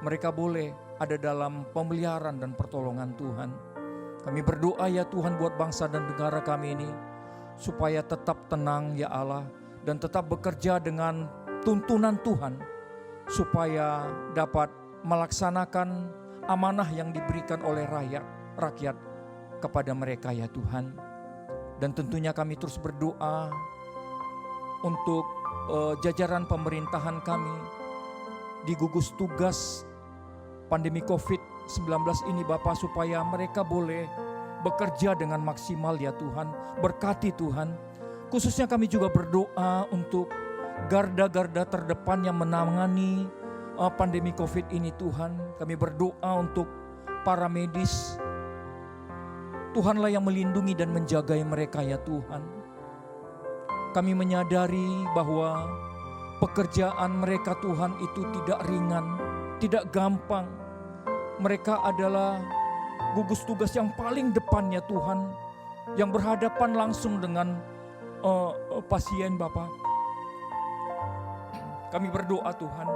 mereka boleh ada dalam pemeliharaan dan pertolongan Tuhan. Kami berdoa ya Tuhan buat bangsa dan negara kami ini, supaya tetap tenang ya Allah, dan tetap bekerja dengan tuntunan Tuhan, supaya dapat melaksanakan amanah yang diberikan oleh rakyat kepada mereka ya Tuhan. Dan tentunya kami terus berdoa untuk jajaran pemerintahan kami di gugus tugas pandemi COVID-19 ini Bapak, supaya mereka boleh bekerja dengan maksimal ya Tuhan. Berkati Tuhan. Khususnya kami juga berdoa untuk garda-garda terdepan yang menangani pandemi COVID ini Tuhan. Kami berdoa untuk para medis. Tuhanlah yang melindungi dan menjaga mereka ya Tuhan. Kami menyadari bahwa pekerjaan mereka Tuhan itu tidak ringan, tidak gampang. Mereka adalah gugus tugas yang paling depan ya Tuhan, yang berhadapan langsung dengan pasien Bapak. Kami berdoa Tuhan,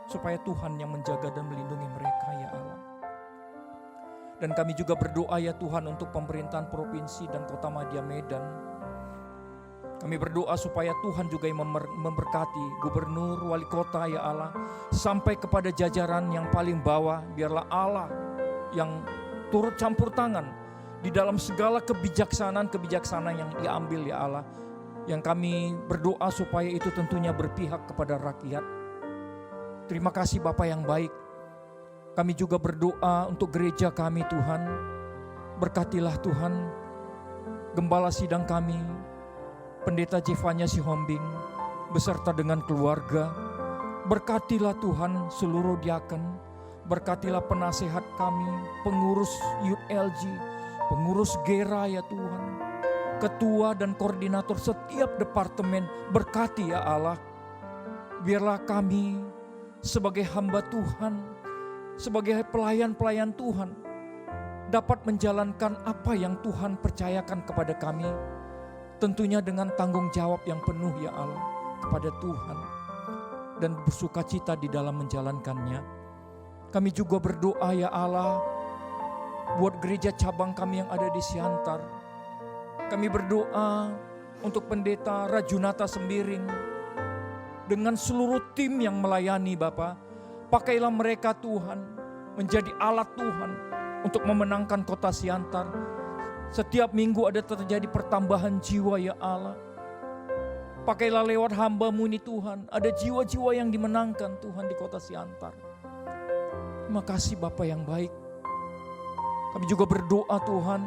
supaya Tuhan yang menjaga dan melindungi mereka ya Allah. Dan kami juga berdoa ya Tuhan untuk pemerintahan provinsi dan kota Madya Medan. Kami berdoa supaya Tuhan juga yang memberkati gubernur, wali kota ya Allah, sampai kepada jajaran yang paling bawah. Biarlah Allah yang turut campur tangan di dalam segala kebijaksanaan yang diambil ya Allah. Yang kami berdoa supaya itu tentunya berpihak kepada rakyat. Terima kasih Bapak yang baik. Kami juga berdoa untuk gereja kami Tuhan. Berkatilah Tuhan Gembala sidang kami, Pendeta Jevanya Sihombing, beserta dengan keluarga. Berkatilah Tuhan seluruh diaken, berkatilah penasehat kami, pengurus Youth LG, pengurus Gera ya Tuhan, ketua dan koordinator setiap departemen, berkati ya Allah. Biarlah kami sebagai hamba Tuhan, sebagai pelayan-pelayan Tuhan, dapat menjalankan apa yang Tuhan percayakan kepada kami, tentunya dengan tanggung jawab yang penuh ya Allah kepada Tuhan, dan bersukacita di dalam menjalankannya. Kami juga berdoa ya Allah buat gereja cabang kami yang ada di Siantar. Kami berdoa untuk Pendeta Rajunata Sembiring dengan seluruh tim yang melayani Bapa. Pakailah mereka Tuhan menjadi alat Tuhan untuk memenangkan kota Siantar. Setiap minggu ada terjadi pertambahan jiwa ya Allah. Pakailah lewat hamba-Mu ini Tuhan, ada jiwa-jiwa yang dimenangkan Tuhan di kota Siantar. Terima kasih Bapa yang baik. Kami juga berdoa Tuhan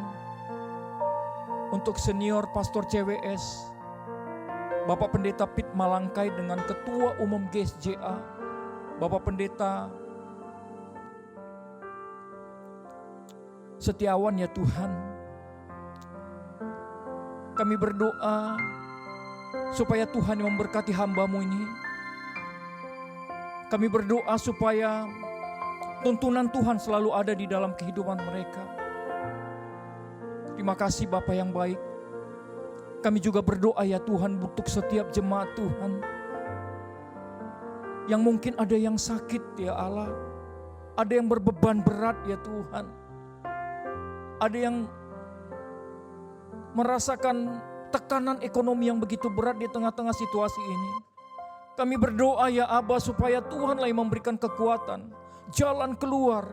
untuk senior pastor CWS, Bapak Pendeta Pit Malangkai dengan Ketua Umum GSJA, Bapak Pendeta Setiawan ya Tuhan. Kami berdoa supaya Tuhan yang memberkati hamba-Mu ini. Kami berdoa supaya tuntunan Tuhan selalu ada di dalam kehidupan mereka. Terima kasih Bapa yang baik. Kami juga berdoa ya Tuhan untuk setiap jemaat Tuhan, yang mungkin ada yang sakit ya Allah, ada yang berbeban berat ya Tuhan, ada yang merasakan tekanan ekonomi yang begitu berat di tengah-tengah situasi ini. Kami berdoa ya Aba supaya Tuhanlah yang memberikan kekuatan, jalan keluar,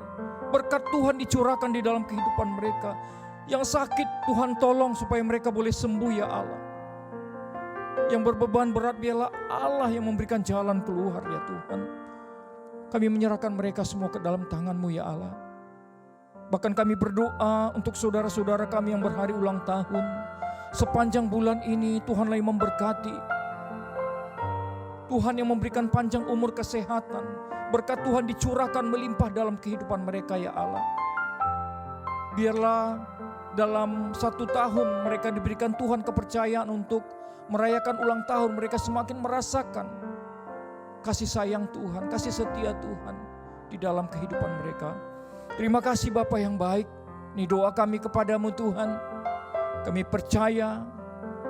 berkat Tuhan dicurahkan di dalam kehidupan mereka. Yang sakit Tuhan tolong supaya mereka boleh sembuh ya Allah. Yang berbeban berat biarlah Allah yang memberikan jalan keluar ya Tuhan. Kami menyerahkan mereka semua ke dalam tangan-Mu ya Allah. Bahkan kami berdoa untuk saudara-saudara kami yang berhari ulang tahun. Sepanjang bulan ini Tuhanlah yang memberkati. Tuhan yang memberikan panjang umur kesehatan. Berkat Tuhan dicurahkan melimpah dalam kehidupan mereka ya Allah. Biarlah dalam 1 tahun mereka diberikan Tuhan kepercayaan untuk merayakan ulang tahun. Mereka semakin merasakan kasih sayang Tuhan, kasih setia Tuhan di dalam kehidupan mereka. Terima kasih Bapa yang baik. Ini doa kami kepadamu Tuhan. Kami percaya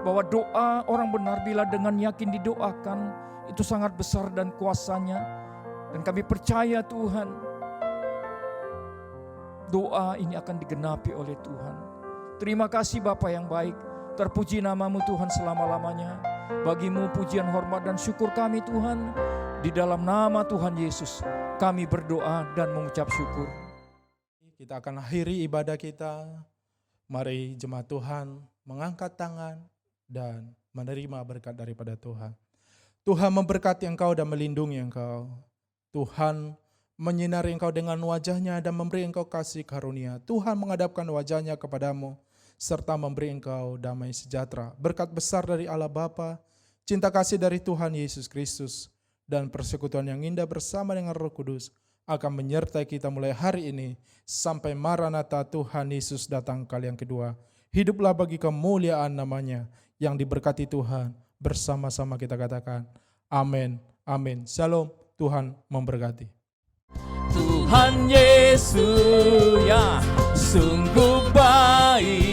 bahwa doa orang benar bila dengan yakin didoakan itu sangat besar dan kuasanya. Dan kami percaya Tuhan, doa ini akan digenapi oleh Tuhan. Terima kasih Bapa yang baik. Terpuji nama-Mu Tuhan selama-lamanya. Bagi-Mu pujian, hormat dan syukur kami Tuhan. Di dalam nama Tuhan Yesus kami berdoa dan mengucap syukur. Kita akan akhiri ibadah kita. Mari jemaat Tuhan mengangkat tangan dan menerima berkat daripada Tuhan. Tuhan memberkati engkau dan melindungi engkau. Tuhan menyinari engkau dengan wajahnya dan memberi engkau kasih karunia. Tuhan menghadapkan wajahnya kepadamu serta memberi engkau damai sejahtera. Berkat besar dari Allah Bapa, cinta kasih dari Tuhan Yesus Kristus, dan persekutuan yang indah bersama dengan Roh Kudus akan menyertai kita mulai hari ini sampai Maranatha Tuhan Yesus datang kali yang kedua. Hiduplah bagi kemuliaan namanya yang diberkati Tuhan. Bersama-sama kita katakan amin, amin. Shalom, Tuhan memberkati. Tuhan Yesus ya sungguh baik.